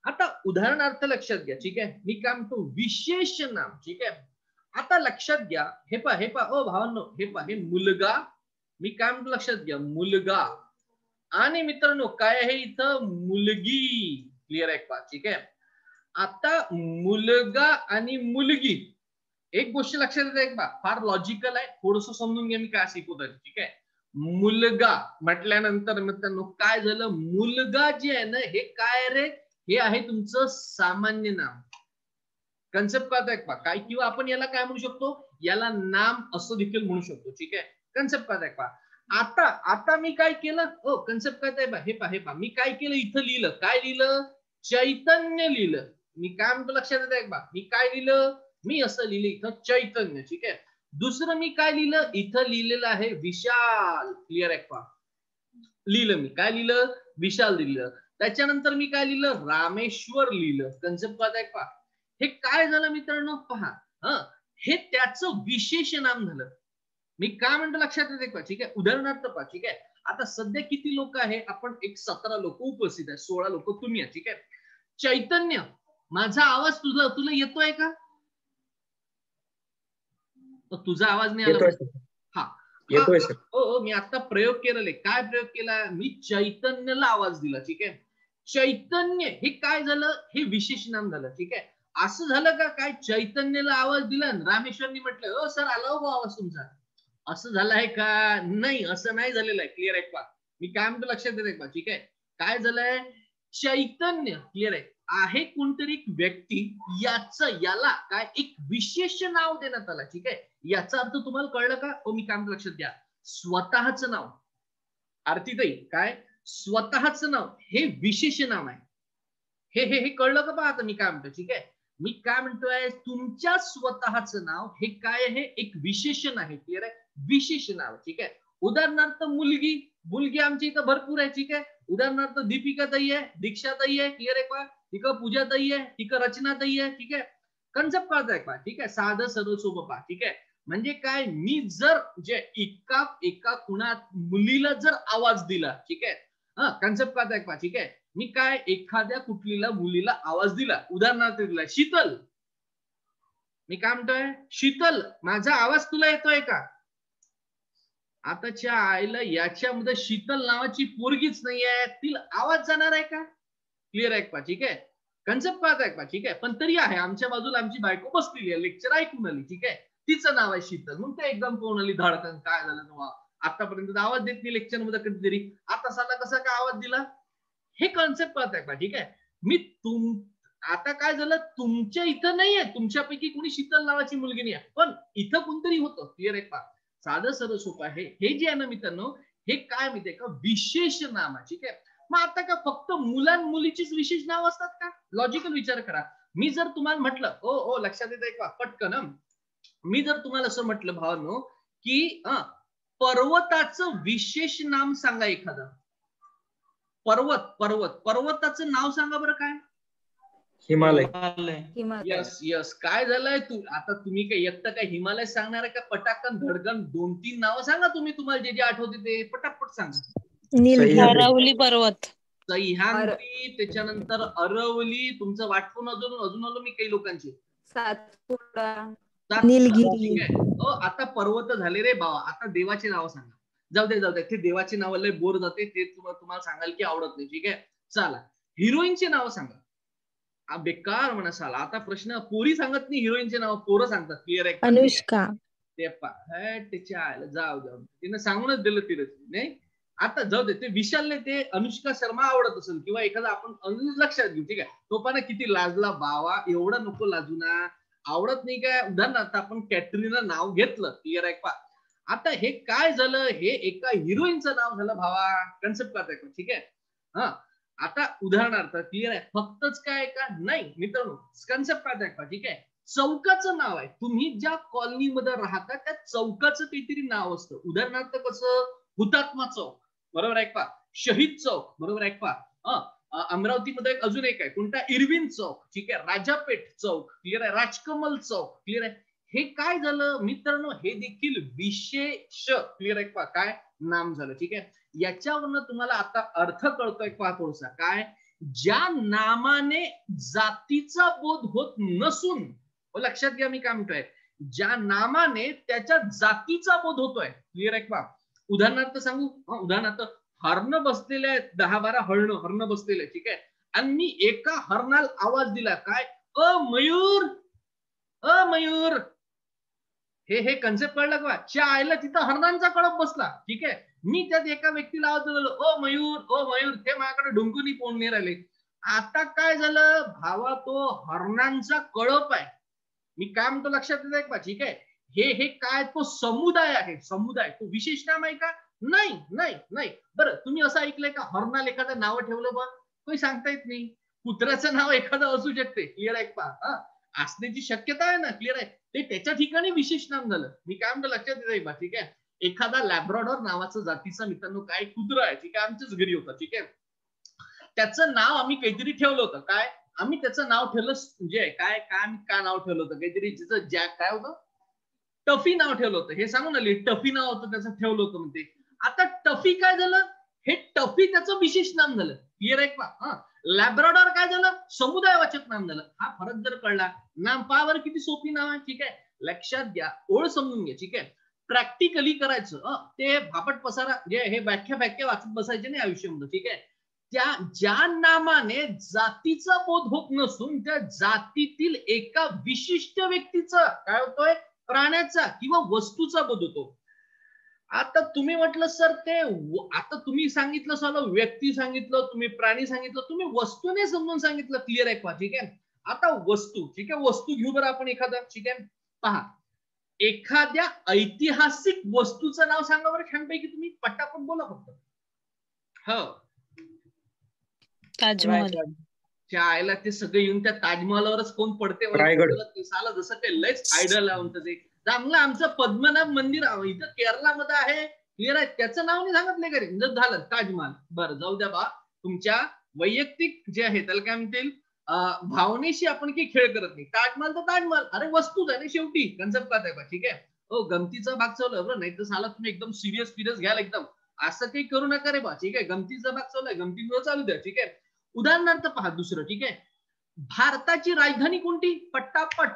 आता उदाहरणार्थ लक्षात घ्या, ठीक आहे. मी काय म्हणतो? विशेष नाम, ठीक आहे. आता लक्षात घ्या, हे पहा ओ भावांनो, हे पहा, हे मुलगा, मी काय म्हणतो लक्षात घ्या, मुलगा. आणि मित्रांनो काय आहे इथं? मुलगी. क्लिअर आहे का? ठीक आहे. आता मुलगा आणि मुलगी, एक गोष्ट लक्षात येते का? फार लॉजिकल आहे, थोडस समजून घ्या मी काय शिकवतोय, ठीक आहे. मुलगा म्हटल्यानंतर मित्रांनो काय झालं? मुलगा जे आहे ना, हे काय रे? हे आहे तुमचं सामान्य नाम. कन्सेप्ट कळत का? काय, किंवा आपण याला काय म्हणू शकतो? याला नाम असं देखील म्हणू शकतो, ठीक आहे. कन्सेप्ट कळत का? आता मी काय केलं? कन्सेप्ट कळत आहे? हे पहा, मी काय केलं? इथं लिहिलं, काय लिहिलं? चैतन्य लिहिलं. मी काय म्हणतो लक्षात येत आहे का? मी काय लिहिलं? मी असं लिहिलं इथं चैतन्य, ठीक आहे. दुसरं मी काय लिहिलं? इथं लिहिलेलं आहे विशाल. क्लिअर आहे का? लिहिलं मी काय लिहिलं? विशाल लिहिलं. त्याच्यानंतर मी काय लिहिलं? रामेश्वर लिहिलं. कन्सेप्ट कळत आहे का? हे काय झालं मित्रांनो? पहा, हे त्याचं विशेष नाम झालं. मी काय म्हणतो लक्षात येते का? ठीक आहे. उदाहरणार्थ पहा, ठीक आहे. आता सध्या किती लोक आहे? आपण एक 17 लोक उपस्थित आहे, 16 लोक तुम्ही आहे, ठीक आहे. चैतन्य, माझा आवाज तुला येतोय का? तुझा आवाज नाही आला. हा, येतोय सर. हो, मी आता प्रयोग केलेले. काय प्रयोग केला? मी चैतन्यला आवाज दिला, ठीक आहे. चैतन्य हे काय झालं? हे विशेष नाम झालं, ठीक आहे. असं झालं का काय? चैतन्यला आवाज दिला, रामेश्वरनी म्हटलं, ओ सर आला हो आवाज तुमचा. असं झालं आहे का? नाही, असं नाही झालेलं आहे. क्लिअर आहे का? मी काय म्हणतो लक्षात येते का? ठीक आहे. काय झालंय? चैतन्य, क्लिअर आहे कोणतरी एक व्यक्ती, याला काय एक विशेष नाव देण्यात आलं, ठीक आहे. याचा अर्थ तुम्हाला कळलं का? मी काय म्हणतो लक्षात घ्या, स्वतःच नाव. आरतीताई काय? स्वतःच नाव हे विशेष नाम आहे. हे कळलं का? पहा आता मी काय म्हणतो, ठीक आहे. मी काय म्हणतोय, तुमच्या स्वतःच नाव हे काय आहे? एक विशेषण आहे. क्लिअर आहे? विशेष नाव, ठीक आहे. उदाहरणार्थ मुलगी, मुलगी आमची इथं भरपूर आहे, ठीक आहे. उदाहरणार्थ दीपिका ताई आहे, दीक्षा ताई आहे, क्लिअर आहे का? ठीक आहे. पूजा ताई आहे, ठीक आहे. रचना ताई आहे, ठीक आहे. कन्सेप्ट कळत आहे का? ठीक आहे. साधं सरळ सोपं पहा, ठीक आहे. म्हणजे काय, मी जर जे एका कुणा मुलीला जर आवाज दिला, ठीक आहे. कन्सेप्ट कळत आहे का? ठीक आहे. मी काय एखाद्या कुठलीला मुलीला आवाज दिला, उदाहरणार्थ दिला शीतल. मी काय म्हणतोय? शीतल, माझा आवाज तुला येतोय का? आताच्या आईला याच्यामध्ये शीतल नावाची पोरगीच नाहीये, तिला आवाज जाणार आहे का? क्लिअर आहे का? ठीक आहे. कन्सेप्ट कळत आहे का? ठीक आहे. पण तरी आहे, आमच्या बाजूला आमची बायको बसलेली आहे, लेक्चर ऐकून आली, ठीक आहे. तिचं नाव आहे शीतल. मग ते एकदम फोन आली धडकन, काय झालं तेव्हा? आतापर्यंत आवाज देत नाही लेक्चर मध्ये कधीतरी, आता साला कसा काय आवाज दिला? हे कॉन्सेप्ट कळत आहे का? ठीक आहे. मी आता काय झालं, तुमच्या इथं नाहीये, तुमच्यापैकी कोणी शीतल नावाची मुलगी नाही आहे, पण इथं कोणतरी होतं. क्लिअर आहे का? साधं सरळ सोपं आहे. हे जे आहे ना मित्रांनो, हे काय माहितीये का, विशेष नाम आहे. ठीक आहे. मग आता का फक्त मुलीचीच विशेष नाव असतात का? लॉजिकल विचार करा. मी जर तुम्हाला म्हटलं, ओ लक्षात येतंय का पटकन, मी जर तुम्हाला असं म्हटलं भावांनो की पर्वताचं विशेष नाम सांगा एखादं. पर्वताचं नाव सांगा बरं काय? हिमालय. यस. काय झालंय आता तुम्ही काय एकटं काय हिमालय सांगणार आहे का? पटाकन धडकन 2-3 नावं सांगा तुम्ही, तुम्हाला जे आठवते ते पटापट सांगा. अरवली पर्वत, सह्याद्री, त्याच्यानंतर अरवली, तुमचं वाटपून अजून आलो मी काही लोकांची, सातपुडा, निलगिरी. आता पर्वत झाले रे बाबा. आता देवाची नावं सांगा. जाऊ दे ते देवाची नावं लय बोर जाते, ते तुम्हाला सांगाल की आवडत नाही. ठीक आहे, चला हिरोईनचे नाव सांगा. बेकार म्हणा साला. आता प्रश्न पोरी सांगत नाही हिरोईनचे नाव, पोरं सांगतात. क्लिअर आहे? अनुष्का. ते त्याच्या जाऊ तिने सांगूनच दिलं तिला नाही. आता जाऊ दे, ते विशालने ते अनुष्का शर्मा आवडत असेल किंवा एखादा आपण लक्षात घेऊ. ठीक आहे, तो पण किती लाजला बावा, एवढं नको लाजू ना. आवडत नाही काय? उदाहरणार्थ आपण कॅटरीना नाव घेतलं. क्लिअर आहे का? आता हे काय झालं, हे एका हिरोईनचं नाव झालं भावा. कन्सेप्ट करताय का? ठीक आहे. आता उदाहरणार्थ क्लिअर आहे, फक्तच काय का नाही मित्रांनो, कन्सेप्ट करताय का? ठीक आहे. चौकाचं नाव आहे. तुम्ही ज्या कॉलनीमध्ये राहता त्या चौकाचं काहीतरी नाव असतं. उदाहरणार्थ कसं, हुतात्मा चौक, बरोबर आहे का? शहीद चौक, बरोबर आहे का? अमरावतीमध्ये अजून एक आहे, कोणता? इरविन चौक. ठीक आहे. राजापेठ चौक, क्लिअर आहे. राजकमल चौक, क्लिअर आहे. हे काय झालं मित्रांनो, हे देखील विशेष, क्लिअर आहे का? काय नाम झालं. ठीक आहे. याच्यावरनं तुम्हाला आता अर्थ कळतोय का थोडासा? काय, ज्या नामाने जातीचा बोध होत नसून, लक्षात घ्या मी काय म्हणतोय, ज्या नामाने त्याच्या जातीचा बोध होतोय. क्लिअर आहे का? उदाहरणार्थ सांगू. उदाहरणार्थ हरण बसलेले आहेत, 10-12 हरण बसलेले. ठीक आहे. आणि मी एका हरणाला आवाज दिला, काय, मयूर, मयूर. हे कन्सेप्ट कळलं का? च्या आईला तिथं हरणांचा कळप बसला. ठीक आहे. मी त्यात एका व्यक्तीला आवाज दिला, ओ मयूर, ते माझ्याकडे डुंकुनी पोहणे राहिले. आता काय झालं भावा, तो हरणांचा कळप आहे. मी काय म्हणतो लक्षात येत का? ठीक आहे. हे काय, तो समुदाय आहे. समुदाय, तो विशेष नाम आहे का? नाही. बरं, तुम्ही असं ऐकलंय का हरणाला एखादं नाव ठेवलं बा? काही सांगता येत नाही. कुत्र्याचं नाव एखादं असू शकते. क्लिअर आहे का? असण्याची शक्यता आहे ना. क्लिअर आहे. ते त्याच्या ठिकाणी विशेष नाम झालं. मी काय म्हणतो लक्षात येत बा? ठीक आहे. एखादा लॅब्राडॉर नावाचं जातीचा मित्रांनो काय कुत्रा आहे. ठीक आहे. आमच्याच घरी होता. ठीक आहे. त्याचं नाव आम्ही काहीतरी ठेवलं होतं. काय, आम्ही त्याचं नाव ठेवलं म्हणजे काय नाव ठेवलं होतं, काहीतरी तिचं जॅक काय होतं, टफी नाव ठेवलं होतं. हे सांगू ना, टफी नाव होतं त्याचं, ठेवलं होतं म्हणते. आता टफी काय झालं, हे टफी त्याचं विशेष नाम झालं. क्लिअर आहे का? लॅब्राडॉर काय झालं, समुदायवाचक नाम झालं. हा फरक जर कळला, नाम पावर किती सोपी नाव आहे. ठीक आहे. लक्षात घ्या, ओळ समजून घ्या. ठीक आहे. प्रॅक्टिकली करायचं. ते भापट पसारा जे हे व्याख्या वाचत बसायचे नाही आयुष्यामध्ये. ठीक आहे. ज्या नामाने जातीचा बोध होत नसून त्या जातीतील एका विशिष्ट व्यक्तीचा काय होतोय, प्राण्याचा किंवा वस्तूचा बोध होतो. आता तुम्ही म्हटलं सर ते, आता तुम्ही सांगितलं सालं व्यक्ती सांगितलं, तुम्ही प्राणी सांगितलं, तुम्ही वस्तूने समजून सांगितलं. क्लिअर आहे का? ठीक आहे. आता वस्तू, ठीक आहे, वस्तू घेऊ बरं आपण एखादा. ठीक आहे. पहा, एखाद्या ऐतिहासिक वस्तूचं नाव सांगा बरं छानपैकी. तुम्ही पटापट बोला फक्त. हो, ताजमहल. आयला ते सगळे येऊन त्या ताजमहालावरच कोण पडते साला, जसं काही लयच आयडल आहे म्हणतं ते. चांगलं आमचं पद्मनाभ मंदिर इथं केरळामध्ये आहे. क्लिअर आहे. त्याचं नाव नाही सांगितले का रे? जर झालं ताजमहाल. बरं, जाऊ द्या बा. तुमच्या वैयक्तिक जे आहे त्याला काय म्हणतील, भावनेशी आपण काही खेळ करत नाही. ताजमहाल तर ताजमहाल, अरे वस्तूच आहे ना शेवटी. कन्सेप्ट काय आहे. ठीक आहे. हो, गमतीचा भाग चालू बरं, नाही तर साला तुम्ही एकदम सिरियस घ्याल एकदम. असं काही करू नका रे बा. ठीक आहे. गमतीचा भाग चालू आहे, गमतीमुळे चालू द्या. ठीक आहे. उदाहरणार्थ पहा दुसरं. ठीक आहे. भारताची राजधानी कोणती? पट्टापट.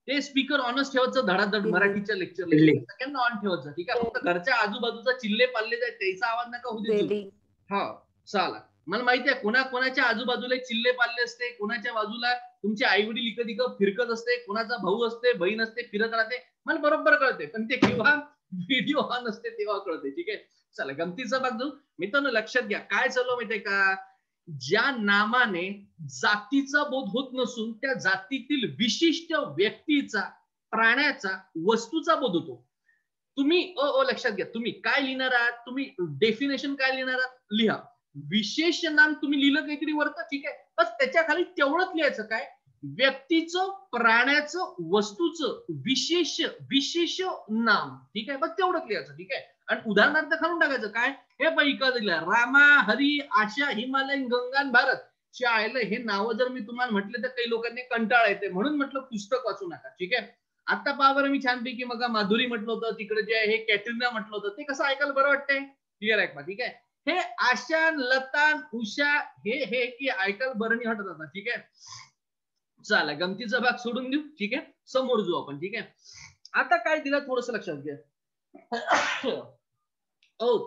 ते स्पीकर ऑनच ठेवायचं, धडाधड मराठीच्या लेक्चरला सेकंड ऑन ठेवायचं. ठीक आहे. फक्त घरच्या आजूबाजूचा चिल्ले पाल्ले जाय त्याचा आवाज नका होऊ दे. हा, चला. मला माहिती आहे कोणाच्या आजूबाजूला चिल्ले पाल्ले असते, कोणाच्या बाजूला तुमचे आई वडील इकडे तिकडं फिरकत असते, कोणाचा भाऊ असते, बहीण असते, फिरत राहते. मला बरोबर कळते, पण ते केव्हा व्हिडिओ ऑन असते तेव्हा कळते. ठीक आहे. चला, गमतीचा भाग जाऊ. मित्रांनो लक्षात घ्या, काय चालू माहितीये का, ज्या नामाने जातीचा बोध होत नसून त्या जातीतील विशिष्ट व्यक्तीचा, प्राण्याचा, वस्तूचा बोध होतो. तुम्ही लक्षात घ्या, तुम्ही काय लिहिणार आहात, तुम्ही डेफिनेशन काय लिहिणार आहात लिहा. विशेष नाम तुम्ही लिहिलं काहीतरी वरतं, ठीक आहे, बस त्याच्या खाली तेवढंच लिहायचं. काय? व्यक्तीचं, प्राण्याचं, वस्तूचं विशेष विशेष नाम, ठीक आहे, बस तेवढंच लिहायचं. ठीक आहे. आणि उदाहरणार्थ खालून टाकायचं. काय? हे पैका दिला रामा, हरी, आशा, हिमालयन, गंगान, भारत. शाळेला हे नाव जर मी तुम्हाला म्हटले तर काही लोकांनी कंटाळा येते, म्हणून म्हटलं पुस्तक वाचू नका. ठीक आहे. आता पहा बरं, मी छानपैकी मग माधुरी म्हटलं होतं, तिकडे जे आहे कॅटरिना म्हटलं होतं, ते कसं ऐकायला बरं वाटतंय. क्लिअर आहे का? ठीक आहे. हे आशा, लता, उषा हे की ऐकायला बरं नाही वाटत आता. ठीक आहे. चला गमतीचा भाग सोडून देऊ. ठीक आहे. समोर जाऊ आपण. ठीक आहे. आता काय दिलं थोडस लक्षात घ्या.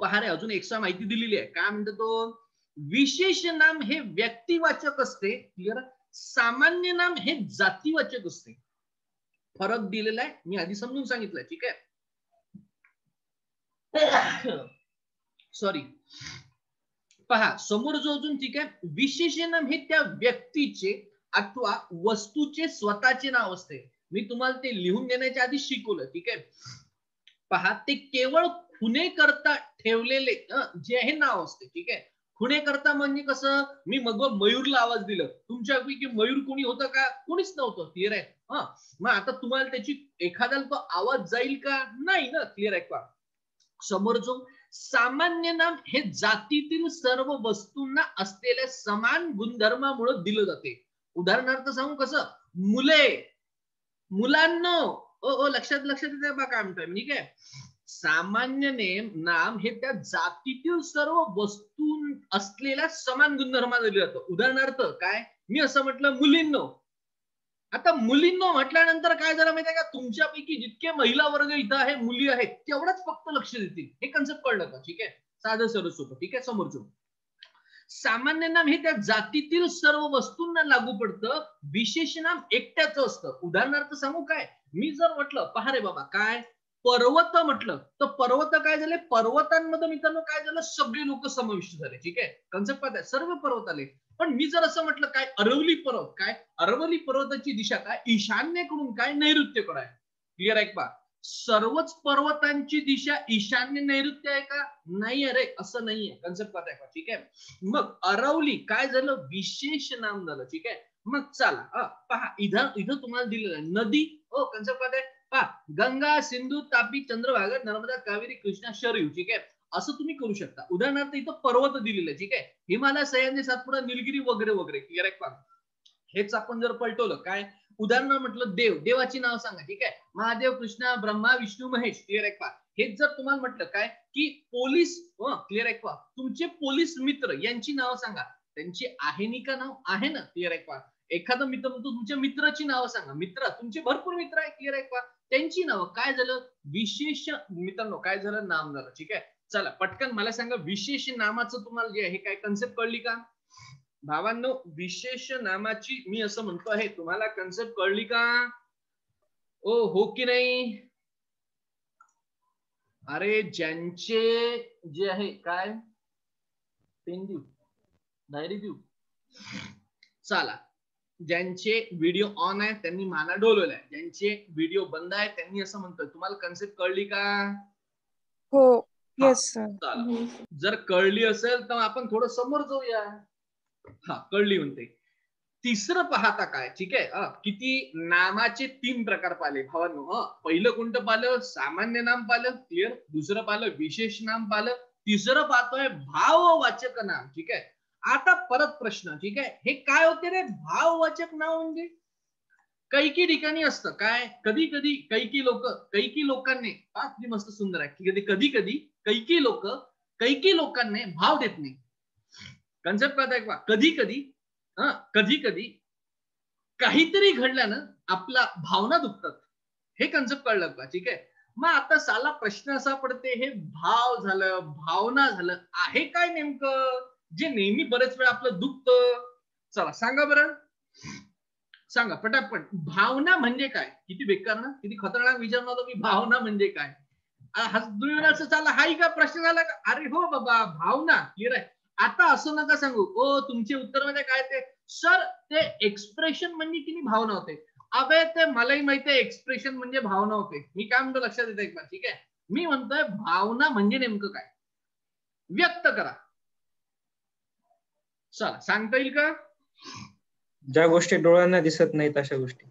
पहा रे, अजून एक्स्ट्रा माहिती दिलेली आहे. काय म्हणतो तो? विशेष नाम हे व्यक्तिवाचक असते. क्लिअर? सामान्य नाम हे जातीवाचक असते. फरक दिलेला आहे, मी आधी समजून सांगितलंय. ठीक आहे. सॉरी. पहा समोर जो अजून, ठीक आहे, विशेष नाम हे त्या व्यक्तीचे अथवा वस्तूचे स्वतःचे नाव असते. मी तुम्हाला ते लिहून देण्याच्या आधी शिकवलं. ठीक आहे. पहा, ते केवळ खुने करता ठेवलेले जे आहे नाव असते. ठीक आहे. खुने करता म्हणजे कसं? मी मग मयूरला आवाज दिला, तुमच्यापैकी मयूर कोणी होतं का? कोणीच नव्हतं. क्लिअर आहे. मग आता तुम्हाला त्याची एखाद्याला तो आवाज जाईल का? नाही ना. क्लिअर आहे का? समोर जो सामान्य नाम हे जातीतील सर्व वस्तूंना असलेल्या समान गुणधर्मामुळे दिलं जाते. उदाहरणार्थ सांगू कसं? मुले, मुलांनो, लक्षात येते बा काय म्हणतोय. ठीक आहे. सामान्य नाम हे त्या जातीतील सर्व वस्तू असलेल्या समान गुणधर्माने दिलं जातं. उदाहरणार्थ काय? मी असं म्हटलं मुलींनो. आता मुलींनो म्हटल्यानंतर काय झालं माहितीये का? तुमच्यापैकी जितके महिला वर्ग इथं आहे, मुली आहेत, तेवढाच फक्त लक्ष देतील. हे कन्सेप्ट कळलं का? ठीक आहे. साधं सरळ सोपं. ठीक आहे. समोरचं सामान्य नाम हे त्या जातीतील सर्व वस्तूंना लागू पडतं. विशेष नाम एकट्याचं असतं. उदाहरणार्थ सांगू काय? मी जर म्हटलं, पहा रे बाबा, काय पर्वत म्हटलं तर पर्वत काय झाले? पर्वतांमध्ये मित्रांनो काय झालं? सगळे लोक समाविष्ट झाले. ठीक आहे. कन्सेप्ट काय? सर्व पर्वत आले. पण मी जर असं म्हटलं, काय अरवली पर्वत, काय अरवली पर्वताची दिशा काय? ईशान्येकडून काय? नैऋत्येकडे आहे. क्लिअर आहे का? सर्वच पर्वतांची दिशा ईशान्य नैऋत्य आहे का? नाही. अरे असं नाहीये. कन्सेप्ट काय? ठीक आहे. मग अरवली काय झालं? विशेष नाम झालं. ठीक आहे. मग चला पहा, इथं तुम्हाला दिलेलं आहे नदी. कन्सेप्ट काय? पहा, गंगा, सिंधू, तापी, चंद्रभागा, नर्मदा, कावेरी, कृष्णा, शरयू. ठीक आहे. असं तुम्ही करू शकता. उदाहरणार्थ इथं पर्वत दिलेलं आहे. ठीक आहे. हिमालय, सह्याद्री, सातपुडा, निलगिरी वगैरे वगैरे. क्लिअर आहे का? हेच आपण जर पलटवलं, काय उदाहरण म्हटलं, देवाची नाव सांगा. ठीक आहे. महादेव, कृष्णा, ब्रह्मा, विष्णू, महेश. क्लिअर आहे का? हेच जर तुम्हाला म्हटलं काय की पोलीस, क्लिअर आहे का? तुमचे पोलीस मित्र यांची नाव सांगा. त्यांची आहे नी का नाव? आहे ना. क्लिअर आहे का? एखादा मित्र म्हणतो तुमच्या मित्राची नाव सांगा. मित्र, तुमचे भरपूर मित्र आहे. क्लिअर आहे का? त्यांची नाव काय झालं? विशेष मित्रांनो काय झालं? नाम झालं. ठीक आहे. चला पटकन मला सांगा, विशेष नामाचं तुम्हाला जे आहे काय कन्सेप्ट कळली का? भावांनो, विशेष नामाची मी असं म्हणतो आहे, तुम्हाला कन्सेप्ट कळली का? हो की नाही? अरे ज्यांचे जे आहे काय पेन देऊ, डायरी देऊ, चला ज्यांचे व्हिडिओ ऑन आहे त्यांनी माना डोलवलाय, ज्यांचे व्हिडिओ बंद आहे त्यांनी असं म्हणतोय. तुम्हाला कन्सेप्ट कळली का? हो. Yes sir. चला, जर कळली असेल तर आपण थोडं समोर जाऊया. कळली म्हणते. तिसरं पाहता काय? ठीक आहे. किती नामाचे 3 प्रकार पाहिले भावांनो. पहिलं कोणतं पाहिलं? सामान्य नाम पाहिलं. क्लिअर. दुसरं पाहिलं विशेष नाम पाहिलं. तिसरं पाहतोय भाववाचक नाम. ठीक आहे. आता परत प्रश्न, ठीक आहे, हे काय होते रे भाववाचक नाव? म्हणजे काही ठिकाणी असतं काय, कधी कधी काही लोकांनी मस्त सुंदर आहे, कधी कधी काही लोकांनी भाव देत नाही. कन्सेप्ट कळताय का? कधी कधी काहीतरी घडल्यानं आपला भावना दुखतात. हे कन्सेप्ट कळलं का? ठीक आहे. मग आता साला प्रश्न असा पडते, हे भाव झालं, भावना झालं, आहे काय नेमकं जे नेहमी बरेच वेळा आपलं दुखतं? चला सांगा बरं, सांगा पटापट. भावना म्हणजे काय? किती बेकार ना, किती खतरनाक विचारणार होतो मी. भावना म्हणजे काय? चाला हाही का प्रश्न झाला का? अरे हो बाबा, भावना. क्लिअर आहे. आता असं नका सांगू तुमचे उत्तर मध्ये काय ते सर, ते एक्सप्रेशन म्हणजे किती भावना होते. अबे ते मलाही माहिती आहे एक्सप्रेशन म्हणजे भावना होते. मी काय म्हणतो लक्षात येते एक बार. ठीक आहे. मी म्हणतोय भावना म्हणजे नेमकं काय, व्यक्त करा. चला सांगता येईल का? ज्या गोष्टी डोळ्यांना दिसत नाहीत अशा गोष्टी.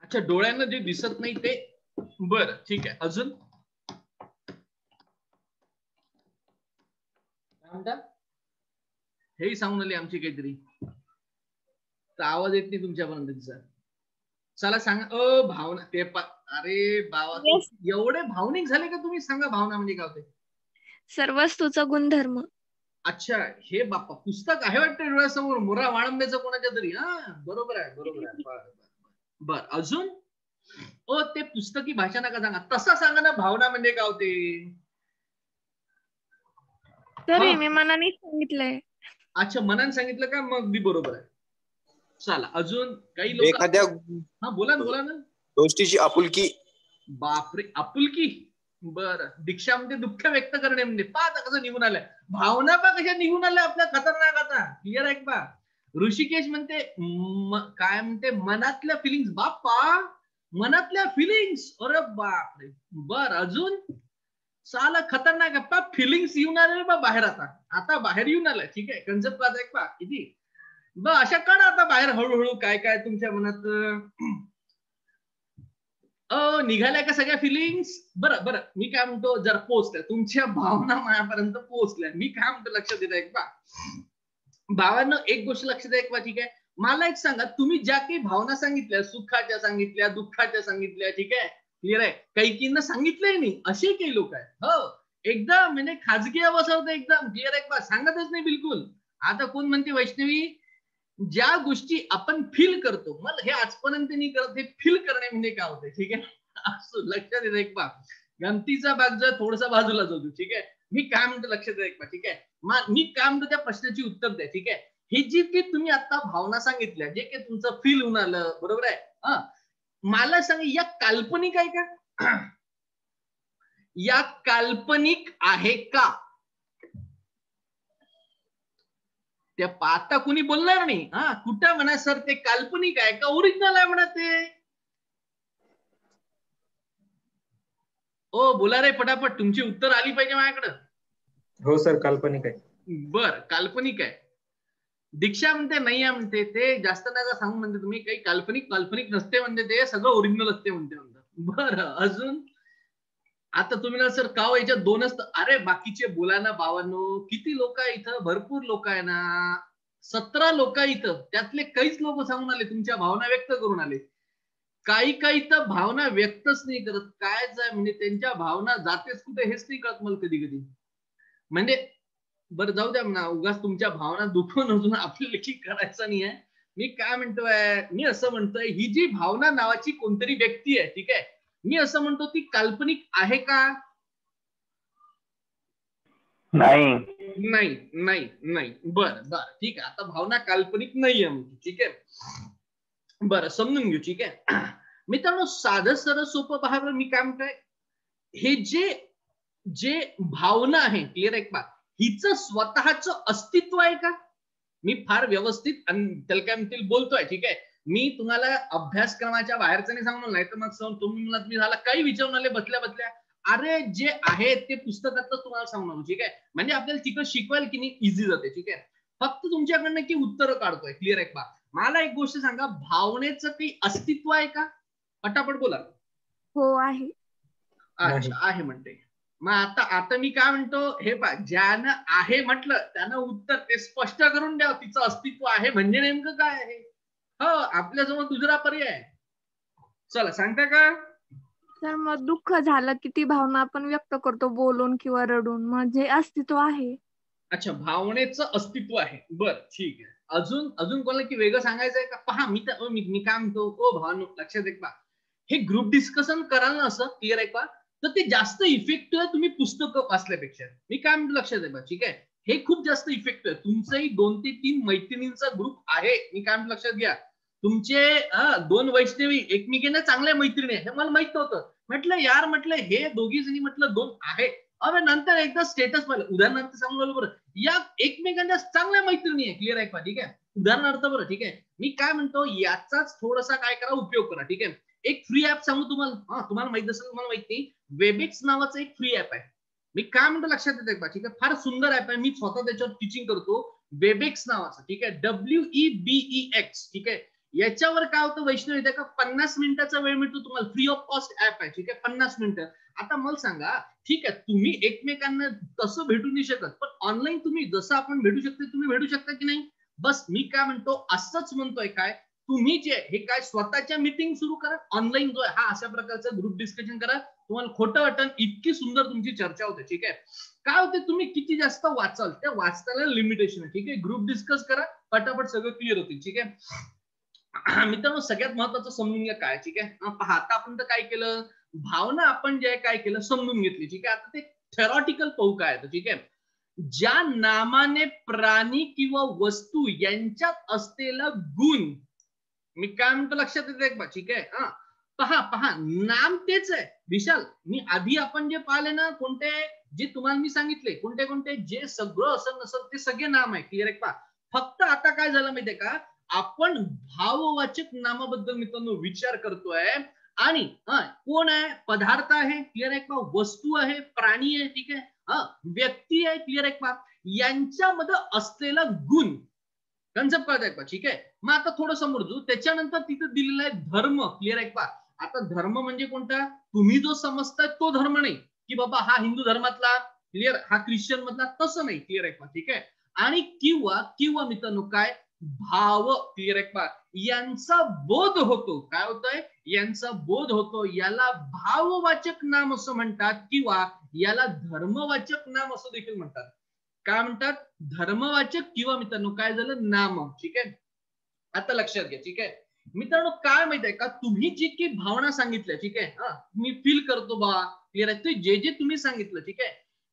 अच्छा, डोळ्यांना जे दिसत नाही ते. बरं ठीक आहे, अजून काय म्हणता? हेही सांगून आली आमची काहीतरी, तर आवाज येत नाही तुमच्यापर्यंत तिचा. चला सांगा भावना. ते अरे बाबा, एवढे भावनिक झाले का तुम्ही? सांगा भावना म्हणजे काय होते? सर्व वस्तूचा गुणधर्म. अच्छा, हे बाप्पा पुस्तक आहे वाटतं डोळ्यासमोर, मुरा वाळंब्याचं कोणाच्या तरी. हा बरोबर आहे, बरोबर आहे. बर अजून ते पुस्तकी भाषा नका सांगा, तसा सांगा ना भावना म्हणजे काय होते. तरी मी मनाने सांगितलंय. अच्छा, मनाने सांगितलं का? मग अगदी बरोबर आहे. चला अजून काही लोक. एखाद्या हा बोला ना. गोष्टीची आपुलकी. बापरे, आपुलकी. बर, दीक्षा म्हणजे दुःख व्यक्त करणे म्हणजे. पाहता कसं निघून आलंय, भावना पा कशा निघून आल्या आपल्या खतरनाक. आता क्लिअर आहे का? ऋषिकेश म्हणते काय म्हणते, मनातल्या फिलिंग्स. बाप्पा, मनातल्या फिलिंग्स. अरे बापरे. बर अजून साला खतरनाक आहे. फिलिंग्स येऊन आले बा बाहेर. आता बाहेर येऊन आलाय. ठीक आहे, कन्सेप्ट पाहता एक पा किती अशा काढा आता बाहेर हळूहळू काय काय तुमच्या मनात निघाल्या का सगळ्या फिलिंग्स. बरं मी काय म्हणतो, जर पोहोचल्या तुमच्या भावना माझ्यापर्यंत पोहोचल्या, मी काय म्हणतो लक्षात देता एक पा भावांनो, एक गोष्ट लक्षात द्या एक पा. ठीक आहे, मला एक सांगा, तुम्ही ज्या काही भावना सांगितल्या, सुखाच्या सांगितल्या, दुःखाच्या सांगितल्या, ठीक आहे, क्लिअर आहे, काही सांगितलंय नाही, असे काही लोक आहेत. हो, एकदम म्हणजे खाजगी अवस्था एकदम क्लिअर आहे का? सांगतच नाही बिलकुल. आता कोण म्हणते वैष्णवी, ज्या गोष्टी आपण फील करतो, मला हे आजपर्यंत नाही करत, हे फील करणे म्हणजे काय होते. ठीक आहे, असं लक्षात येतं एक पा. गमतीचा भाग जर थोडासा बाजूला जातो. ठीक आहे, मी काय म्हणतो लक्षात येतं एक पा. ठीक आहे, मी काय म्हणतो त्या प्रश्नाची उत्तर द्या. ठीक आहे, हे जी की तुम्ही आता भावना सांगितल्या, जे काही तुमचं फील होऊन आलं, बरोबर आहे, मला सांग, या काल्पनिक आहे का? या काल्पनिक आहे का? त्या पाहता कुणी बोलणार नाही. कुठं म्हणा सर ते काल्पनिक आहे का ओरिजिनल आहे म्हणा ते. ओ बोला रे पटापट, तुमची उत्तर आली पाहिजे माझ्याकडं. हो सर, काल्पनिक आहे. बर, काल्पनिक आहे. दीक्षा म्हणते नाही आहे म्हणते, ते जास्त नका सांगू म्हणते तुम्ही, काही काल्पनिक नसते म्हणते, ते सगळं ओरिजिनल असते म्हणते. बरं अजून आता तुम्ही ना सर का याच्यात दोनच. अरे बाकीचे बोला ना बाबांनो, किती लोक आहे इथं, भरपूर लोक आहे ना, 17 लोक आहे इथं, त्यातले काहीच लोक सांगून आले, तुमच्या भावना व्यक्त करून आले. काही तर भावना व्यक्तच नाही करत. कायच आहे म्हणजे त्यांच्या भावना जातेच कुठे हेच नाही कळत मला कधी कधी. म्हणजे बरं जाऊ द्या म्हणा, उगाच तुमच्या भावना दुखवून अजून आपल्याला की करायचं नाही आहे. मी काय म्हणतोय, मी असं म्हणतोय, ही जी भावना नावाची कोणतरी व्यक्ती आहे, ठीक आहे, मी असं म्हणतो ती काल्पनिक आहे का? नाही. बर ठीक आहे, आता भावना काल्पनिक नाहीये म्हणजे. ठीक आहे, बरं समजून घेऊ. ठीक आहे मित्रांनो, साधं सरळ सोपं पहा. मी काय म्हणतोय, हे जे भावना आहे, क्लिअर आहे का, हिचं स्वतःचं अस्तित्व आहे का? मी फार व्यवस्थित आणि त्याला काय म्हणतील बोलतोय. ठीक आहे, मी तुम्हाला अभ्यासक्रमाच्या बाहेरचं नाही सांगणार, नाही तर मग तुम्ही झाला काही विचारून आले बसल्या अरे जे आहे ते पुस्तकातच तुम्हाला सांगणार. ठीक आहे, म्हणजे आपल्याला तिकडे शिकवायला की नाही इझी जाते. ठीक आहे, फक्त तुमच्याकडनं की उत्तर काढतोय. क्लिअर आहे का? मला एक गोष्ट सांगा, भावनेचं काही अस्तित्व आहे का? पटापट बोला. हो आहे. अच्छा आहे म्हणते. मग आता मी काय म्हणतो, हे पहा, ज्यानं आहे म्हटलं त्यानं उत्तर ते स्पष्ट करून द्या, तिचं अस्तित्व आहे म्हणजे नेमकं काय आहे. हो, आपल्याजवळ दुसरा पर्याय. चला सांगता का? तर मग दुःख झालं की ती भावना आपण व्यक्त करतो बोलून किंवा रडून, म्हणजे अस्तित्व आहे. अच्छा, भावनेचं अस्तित्व आहे. बर ठीक आहे, अजून कोणाला की वेगळं सांगायचंय का? पहा मी काय म्हणतो, भावनो लक्षात एक पहा, हे ग्रुप डिस्कशन कराल ना असं, क्लिअर आहे का, तर ते जास्त इफेक्टिव्ह आहे तुम्ही पुस्तकं वाचल्यापेक्षा. मी काय म्हणतो लक्षात आहे. ठीक आहे, हे खूप जास्त इफेक्टिव्ह आहे. तुमचंही 2 ते 3 मैत्रिणींचा ग्रुप आहे. मी काय म्हणतो लक्षात घ्या, तुमचे 2 वैष्णवी एकमेकींना चांगल्या मैत्रिणी आहे, हे मला माहित नव्हतं. म्हटलं यार, म्हटलं हे दोघी जणी म्हटलं 2 आहे. अरे नंतर एकदा स्टेटस पाहिलं, उदाहरणार्थ सांगू बरं, या एकमेकांच्या चांगल्या मैत्रिणी आहे. क्लिअर आहे का? ठीक आहे, उदाहरणार्थ बरं. ठीक आहे, मी काय म्हणतो, याचाच थोडासा काय करा उपयोग करा. ठीक आहे, एक फ्री ऍप सांगू तुम्हाला, तुम्हाला माहित असेल तुम्हाला माहित नाही, वेबएक्स नावाचं एक फ्री ऍप आहे. मी काय म्हणतो लक्षात येते का? ठीक आहे, फार सुंदर ऍप आहे, मी स्वतः त्याच्यावर टीचिंग करतो. वेबएक्स नावाचं, ठीक आहे, WEBEX, ठीक आहे. याच्यावर काय होतं वैष्णव येते का, 50 मिनिटाचा वेळ मिळतो तुम्हाला, फ्री ऑफ कॉस्ट ऍप आहे, ठीक आहे, 50 मिनिटं. आता मला सांगा, ठीक आहे, तुम्ही एकमेकांना तसं भेटू नाही शकत, पण ऑनलाईन तुम्ही जसं आपण भेटू शकतो तुम्ही भेटू शकता की नाही? बस मी काय म्हणतो, असंच म्हणतोय काय, तुम्ही जे हे काय स्वतःच्या मीटिंग सुरू करा, ऑनलाईन जो आहे हा अशा प्रकारचं ग्रुप डिस्कशन करा, तुम्हाला खोटं वाटण, इतकी सुंदर तुमची चर्चा होते. ठीक आहे, काय होते, तुम्ही किती जास्त वाचाल त्या वाचताना लिमिटेशन आहे. ठीक आहे, ग्रुप डिस्कस करा, पटापट सगळं क्लिअर होतील. ठीक आहे मित्रांनो, सगळ्यात महत्वाचं समजून घ्या काय. ठीक आहे, पहा आता आपण तर काय केलं, भावना आपण जे काय केलं समजून घेतली. ठीक आहे, आता ते थेरॉटिकल पाहू काय. ठीक आहे, ज्या नामाने प्राणी किंवा वस्तू यांच्यात असलेला गुण, मी काय म्हणतो लक्षात येते एक बा. ठीक आहे, पहा पहा, नाम तेच आहे विशाल. मी आधी आपण जे पाहिले ना, कोणते जे तुम्हाला मी सांगितले, कोणते कोणते जे सगळं असं नसत ते सगळे नाम आहे. क्लिअर आहे पहा. फक्त आता काय झालं माहितीये का, आपण भाववाचक नामाबद्दल मित्रांनो विचार करतोय. आणि कोण आहे, पदार्थ आहे, क्लिअर आहे पहा, वस्तू आहे, प्राणी आहे, ठीक आहे, व्यक्ती आहे, क्लिअर आहे पहा, यांच्यामध्ये असलेला गुण कन्सेप्ट कळताय का. ठीक आहे, मग आता थोडं समजू. त्याच्यानंतर तिथं दिलेला आहे धर्म. क्लिअर आहे पहा. आता धर्म म्हणजे कोणता, तुम्ही जो समजताय तो धर्म नाही, की बाबा हा हिंदू धर्मातला, क्लिअर, हा ख्रिश्चन मधला, तसं नाही. क्लिअर आहे पहा. ठीक आहे, आणि किंवा किंवा मित्रांनो काय, भाव, क्लिअर आहे पहा, यांचा बोध होतो. काय होतोय, यांचा बोध होतो, याला भाववाचक नाम असं म्हणतात, किंवा याला धर्मवाचक नाम असं देखील म्हणतात. काय म्हणतात, धर्मवाचक किंवा मित्रांनो काय झालं, नाम. ठीक आहे, आता लक्षात घ्या. ठीक आहे मित्रांनो, काय माहित आहे का, तुम्ही जी की भावना सांगितल्या, ठीक आहे, मी फील करतो बा, क्लिअर आहे, ते जे जे तुम्ही सांगितलं, ठीक आहे,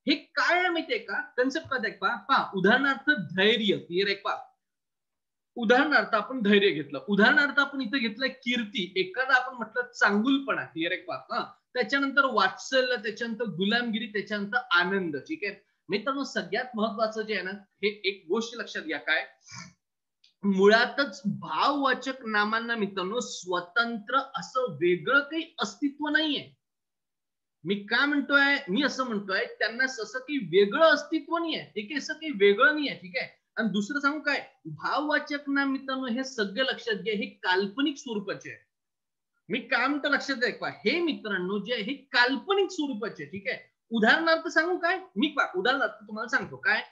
हे काय आहे माहितीये का, कन्सेप्ट काय पहा. उदाहरणार्थ धैर्य. क्लिअर आहे पहा, उदाहरणार्थ आपण धैर्य घेतलं, उदाहरणार्थ आपण इथे घेतलंय कीर्ती, एखादा आपण म्हटलं चांगुलपणा. क्लिअर आहे पहा. त्याच्यानंतर वात्सल्य, त्याच्यानंतर गुलामगिरी, त्याच्यानंतर आनंद. ठीक आहे मित्रांनो, सगळ्यात महत्वाचं जे आहे ना, हे एक गोष्ट लक्षात घ्या, काय मुळातच भाववाचक नामांना मित्रांनो स्वतंत्र असं वेगळं काही अस्तित्व नाहीये. मी काय म्हणतोय, मी असं म्हणतोय त्यांना असं काही वेगळं अस्तित्व नाहीये. ठीक आहे, असं काही वेगळं नाहीये. ठीक आहे, आणि दुसरं सांगू काय, भाववाचक नाम मित्रांनो हे सगळं लक्षात घ्या, हे काल्पनिक स्वरूपाचे आहे. मी काय म्हणतो लक्षात घ्या, हे मित्रांनो जे हे काल्पनिक स्वरूपाचे. ठीक आहे, उदाहरणार्थ सांगू काय, मी उदाहरणार्थ तुम्हाला सांगतो काय,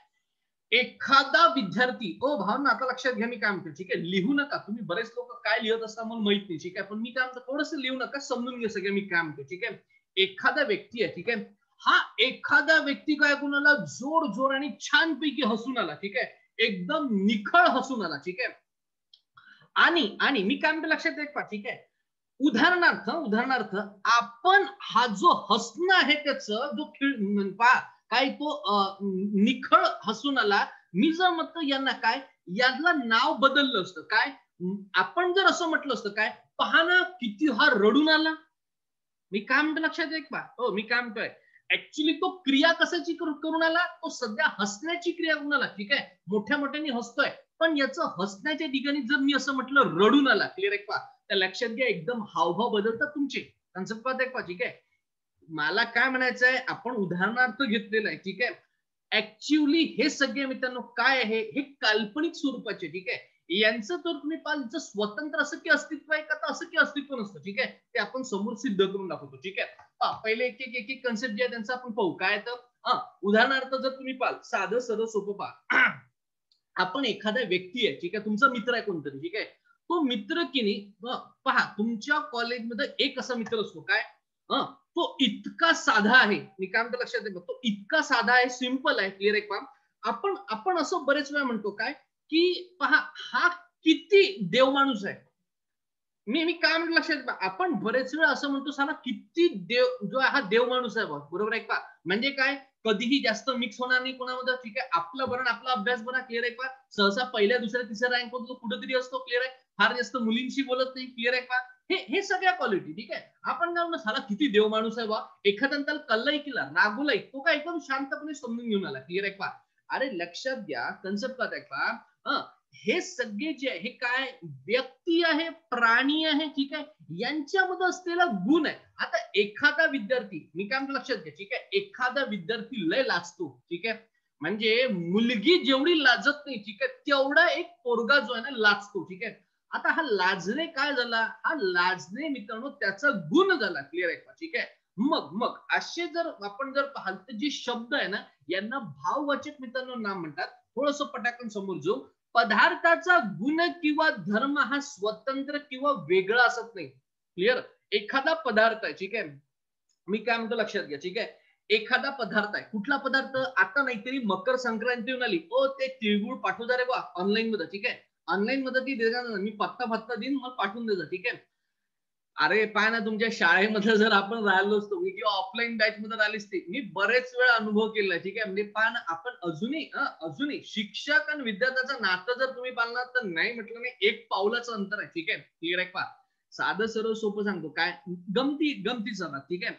एखादा विद्यार्थी, भावना आता लक्षात घ्या मी काय म्हणतो. ठीक आहे, लिहू नका तुम्ही, बरेच लोक काय लिहत असता मला माहित नाही. ठीक आहे, पण मी काय म्हणतो थोडस लिहू नका, समजून घ्या सगळं मी काय म्हणतो. ठीक आहे, एखादा व्यक्ती आहे, ठीक आहे, हा एखादा व्यक्ती काय कुणाला जोर जोर आणि छानपैकी हसून आला. ठीक आहे, एकदम निखळ हसून आला. ठीक आहे, आणि मी काय म्हणतो लक्षात घ्या. ठीक आहे, उदाहरणार्थ आपण हा जो हसणं आहे त्याचं जो काय तो निखळ हसून आला, मी जर म्हटलं यांना काय, याला नाव बदललं असतं. काय आपण जर असं म्हटलं असतं काय, पहा ना किती हा रडून आला. मी काय म्हणतो लक्षात घ्या पहा. मी काय म्हणतोय, ऍक्च्युली तो क्रिया कशाची करून आला, तो सध्या हसण्याची क्रिया करून आला. ठीक आहे, मोठ्या मोठ्याने हसतोय, पण याचं हसण्याच्या ठिकाणी जर मी असं म्हटलं रडून आला, क्लिअर आहे पहा, तर लक्षात घ्या एकदम हावभाव बदलतात तुमचे. कन्सेप्ट पाहताय पहा. ठीक आहे, मला काय म्हणायचंय, आपण उदाहरणार्थ घेतलेलं आहे. ठीक आहे, ऍक्च्युअली हे सगळे मित्रांनो काय आहे, हे काल्पनिक स्वरूपाचे. ठीक आहे, यांचं तर तुम्ही पाहिलं स्वतंत्र असं की अस्तित्व आहे का, तर असं की अस्तित्व नसतं. ठीक आहे, ते आपण समोर सिद्ध करून दाखवतो. ठीक आहे, पहिले एक एक कन्सेप्ट जे आहे त्यांचं आपण पाहू. काय तर उदाहरणार्थ जर तुम्ही पाल, साधं सरळ सोपं पहा. आपण एखादा व्यक्ती आहे, ठीक आहे, तुमचा मित्र आहे कोणतरी. ठीक आहे, तो मित्र की नाही, पहा तुमच्या कॉलेजमध्ये एक असा मित्र असतो. काय तो इतका साधा आहे, मी काय म्हणतो लक्षात घ्या, तो इतका साधा आहे, सिंपल आहे. क्लिअर आहे पहा. आपण असं बरेच वेळा म्हणतो काय, की पहा हा किती देव माणूस आहे. मी काय म्हणतो लक्षात घ्या, आपण बरेच वेळा असं म्हणतो साला किती देव जो आहे हा देव माणूस आहे. बरोबर आहे का, म्हणजे काय, कधीही जास्त मिक्स होणार नाही कोणामध्ये. ठीक आहे, आपलं बरं आपला अभ्यास बरा. क्लिअर आहे का, सहसा पहिल्या दुसऱ्या तिसऱ्या रँक वर कुठेतरी असतो. क्लिअर आहे, फार जास्त मुलींशी बोलत नाही. क्लिअर आहे का, हे सगळ्या क्वालिटी. ठीक आहे, आपण काय म्हणतो साला किती देव माणूस आहे बा, एखाद्या त्याला कल्लाई केला, रागवलाय, तो काय एकदम शांतपणे समजून घेऊन आला. क्लिअर आहे का, अरे लक्षात घ्या, कन्सेप्ट काय का, हे सगळे जे आहे हे काय व्यक्ती आहे, प्राणी आहे, ठीक आहे, यांच्यामध्ये असलेला गुण आहे. आता एखादा विद्यार्थी, मी काय म्हणतो लक्षात घ्या, ठीक आहे, एखादा विद्यार्थी लय लाजतो, ठीक आहे, म्हणजे मुलगी जेवढी लाजत नाही, ठीक आहे, तेवढा एक पोरगा जो आहे ना लाजतो, ठीक आहे. आता हा लाजणे काय झाला, हा लाजणे मित्रांनो त्याचा गुण झाला. क्लिअर आहे का, ठीक आहे. मग मग असे जर आपण जर पाहाल तर जे शब्द आहे ना यांना भाववाचक मित्रांनो नाम म्हणतात. थोडस पटाकन समोर जाऊ. पदार्थाचा गुण किंवा धर्म हा स्वतंत्र किंवा वेगळा असत नाही. क्लिअर. एखादा पदार्थ आहे, ठीक आहे, मी काय म्हणतो लक्षात घ्या, ठीक आहे, एखादा पदार्थ आहे, कुठला पदार्थ, आता नाहीतरी मकर संक्रांती येऊन आली, ओ ते तिळगुळ पाठवता रे बा ऑनलाईन मध्ये, ठीक आहे, ऑनलाईन मध्ये ती देणार, मी पत्ता देईन, मला पाठवून देजा, ठीक आहे. अरे पाय ना, तुमच्या शाळेमध्ये जर आपण राहिलो असतो किंवा ऑफलाईन बॅच मध्ये राहिली असती, मी बरेच वेळा अनुभव केलाय, ठीक आहे. म्हणजे पाय ना, आपण अजूनही शिक्षक आणि विद्यार्थ्याचं नातं जर तुम्ही पाळणार तर नाही म्हटलं नाही एक पावलाचं अंतर आहे, ठीक आहे. क्लिअर आहे पा. साधं सर्व सोपं सांगतो, काय गमतीचं ना, ठीक आहे.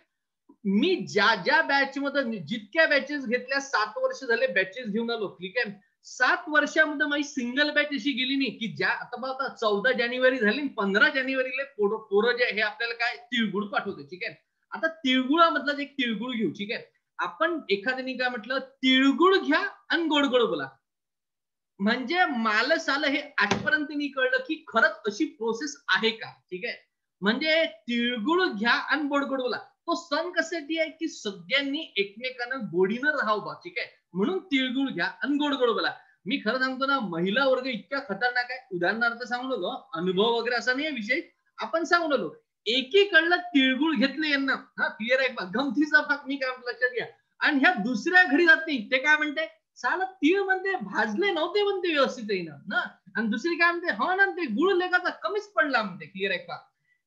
मी ज्या बॅच मध्ये जितक्या बॅचेस घेतल्या, 7 वर्ष झाले बॅचेस घेऊन आलो, ठीक आहे. 7 वर्षामध्ये माझी सिंगल बॅच अशी गेली नाही की ज्या, आता बघा 14 जानेवारी झाली, 15 जानेवारीला पोरं जे आहे आपल्याला काय तिळगुळ पाठवते, ठीक आहे. आता तिळगुळामधलं एक तिळगुळ घेऊ, ठीक आहे. आपण एखाद्याने काय म्हटलं, तिळगुळ घ्या आणि गोड गोड बोला. म्हणजे मला सालं हे आजपर्यंत नाही कळलं की खरंच अशी प्रोसेस आहे का, ठीक आहे. म्हणजे तिळगुळ घ्या आणि गोड गोड बोला. तो सण कशासाठी आहे की सगळ्यांनी एकमेकांना गोडीनं राहावं बा, ठीक आहे. म्हणून तिळगुळ घ्या आणि गोड गोड बोला. मी खरं सांगतो ना, महिला वर्ग इतक्या खतरनाक आहे. उदाहरणार्थ सांगू नको, अनुभव वगैरे असा नाही विषय, आपण सांगू नको, एकीकडलं तिळगुळ घेतले यांना, हा क्लिअर आहे. गमतीचा भाग मी काय लक्षात घ्या. आणि ह्या दुसऱ्या घरी जात नाही, ते काय म्हणते, साला तीळ म्हणते भाजले नव्हते म्हणते व्यवस्थित येईना ना. आणि दुसरी काय म्हणते, हो ना ते गुळ लेखाचा कमीच पडला म्हणते. क्लिअर आहे का.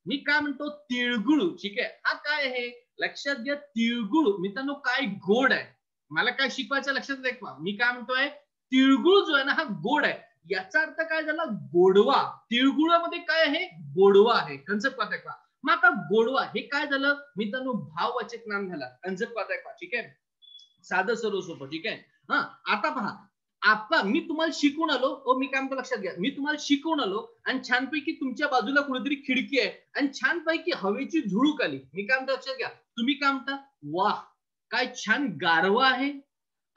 मी काय म्हणतो, तिळगुळ, ठीक आहे, हा काय आहे लक्षात घ्या. तिळगुळ मित्रांनो काय गोड आहे. मला काय शिकवायचं लक्षात घ्या. मी काय म्हणतोय, तिळगुळ जो आहे ना हा गोड आहे. याचा अर्थ काय झाला, गोडवा. तिळगुळामध्ये काय आहे, गोडवा आहे. कन्सेप्ट पाहताय का. मग आता गोडवा हे काय झालं मित्रांनो, भाववाचक नाम झाला. कन्सेप्ट पाहताय का, ठीक आहे. साधं सर्व सोपं, ठीक आहे. हा आता पहा, आता मी तुम्हाला शिकवून आलो, मी काय म्हणतो लक्षात घ्या, मी तुम्हाला शिकवून आलो आणि छानपैकी तुमच्या बाजूला कुठेतरी खिडकी आहे आणि छानपैकी हवेची झुळूक आली. मी काय म्हणतो लक्षात घ्या, तुम्ही काय म्हणता, वाह काय छान गारवा आहे.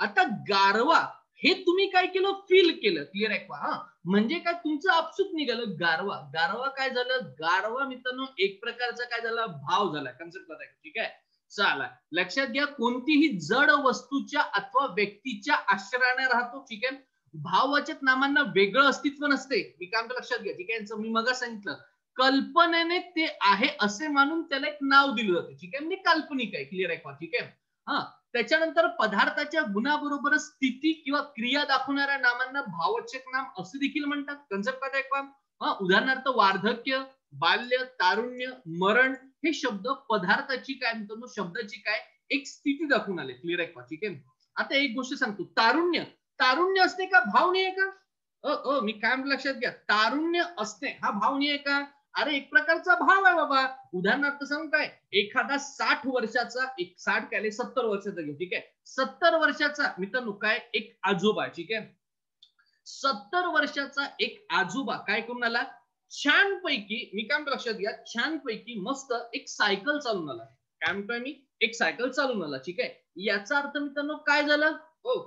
आता गारवा हे तुम्ही काय केलं, फील केलं. क्लिअर आहे का. हा म्हणजे काय, तुमचं आपसूक निघालं गारवा. गारवा काय झालं, गारवा मित्रांनो एक प्रकारचा काय झाला, भाव झाला. कन्सेप्ट करताय, ठीक आहे. चला लक्षात घ्या, कोणतीही जड वस्तूच्या अथवा व्यक्तीच्या आश्रयाने राहतो, ठीक आहे. भाववाचक नामांना वेगळं अस्तित्व नसते. मी काय म्हणतो लक्षात घ्या, ठीक आहे. मी मग सांगितलं, कल्पनेने ते आहे असे मानून त्याला एक नाव दिलं जाते, ठीक आहे. म्हणजे काल्पनिक आहे. क्लिअर आहे का, ठीक आहे. हा त्याच्यानंतर पदार्थाच्या गुणाबरोबर स्थिती किंवा क्रिया दाखवणाऱ्या नामांना भाववाचक नाम असे देखील म्हणतात. कन्सेप्ट काय आहे का. उदाहरणार्थ वार्धक्य, बाल्य, तारुण्य, मरण हे शब्द पदार्थाची काय म्हणतो, शब्दाची काय एक स्थिती दाखवून आले. क्लिअर आहे का, ठीक आहे. आता एक गोष्ट सांगतो, तारुण्य असते का, भाव नाही आहे का. मी काय लक्षात घ्या, तारुण्य असते हा भाव नाही आहे का. अरे एक प्रकारचा भाव आहे बाबा. उदाहरणार्थ सांगू काय, एखादा 60 वर्षाचा, 60 काय 70 वर्षाचा घेऊ, ठीक आहे. 70 वर्षाचा मित्रांनो काय एक आजोबा, ठीक आहे. 70 वर्षाचा एक आजोबा काय करून आला, छानपैकी, मी काय म्हणतो लक्षात घ्या, छानपैकी मस्त एक सायकल चालून आला. काय म्हणतोय मी, एक सायकल चालून आला, ठीक आहे. याचा अर्थ मित्रांनो काय झालं,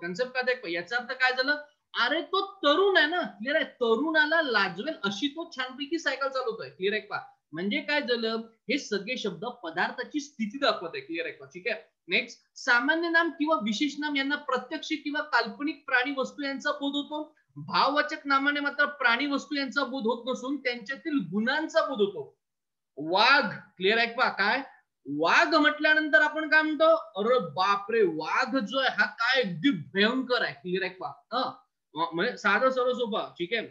कन्सेप्ट काय आहे, याचा अर्थ काय झालं, अरे तो तरुण आहे ना. क्लिअर आहे. तरुणाला लाजवेल अशी तो छानपैकी सायकल चालवतोय. क्लिअर आहे का. म्हणजे काय झालं, हे सगळे शब्द पदार्थाची स्थिती दाखवत आहे. क्लिअर आहे का, ठीक आहे. नेक्स्ट, सामान्य नाम किंवा विशेष नाम यांना प्रत्यक्ष किंवा काल्पनिक प्राणी वस्तू यांचा बोध होतो. भाववाचक नामाने मात्र प्राणी वस्तू यांचा बोध होत नसून त्यांच्यातील गुणांचा बोध होतो. वाघ, क्लिअर आहे का, काय वाघ म्हटल्यानंतर आपण काय म्हणतो, अरे बापरे वाघ जो आहे हा काय अगदी भयंकर आहे. क्लिअर आहे का. म्हणजे साधं सर्व सोपं, ठीक आहे.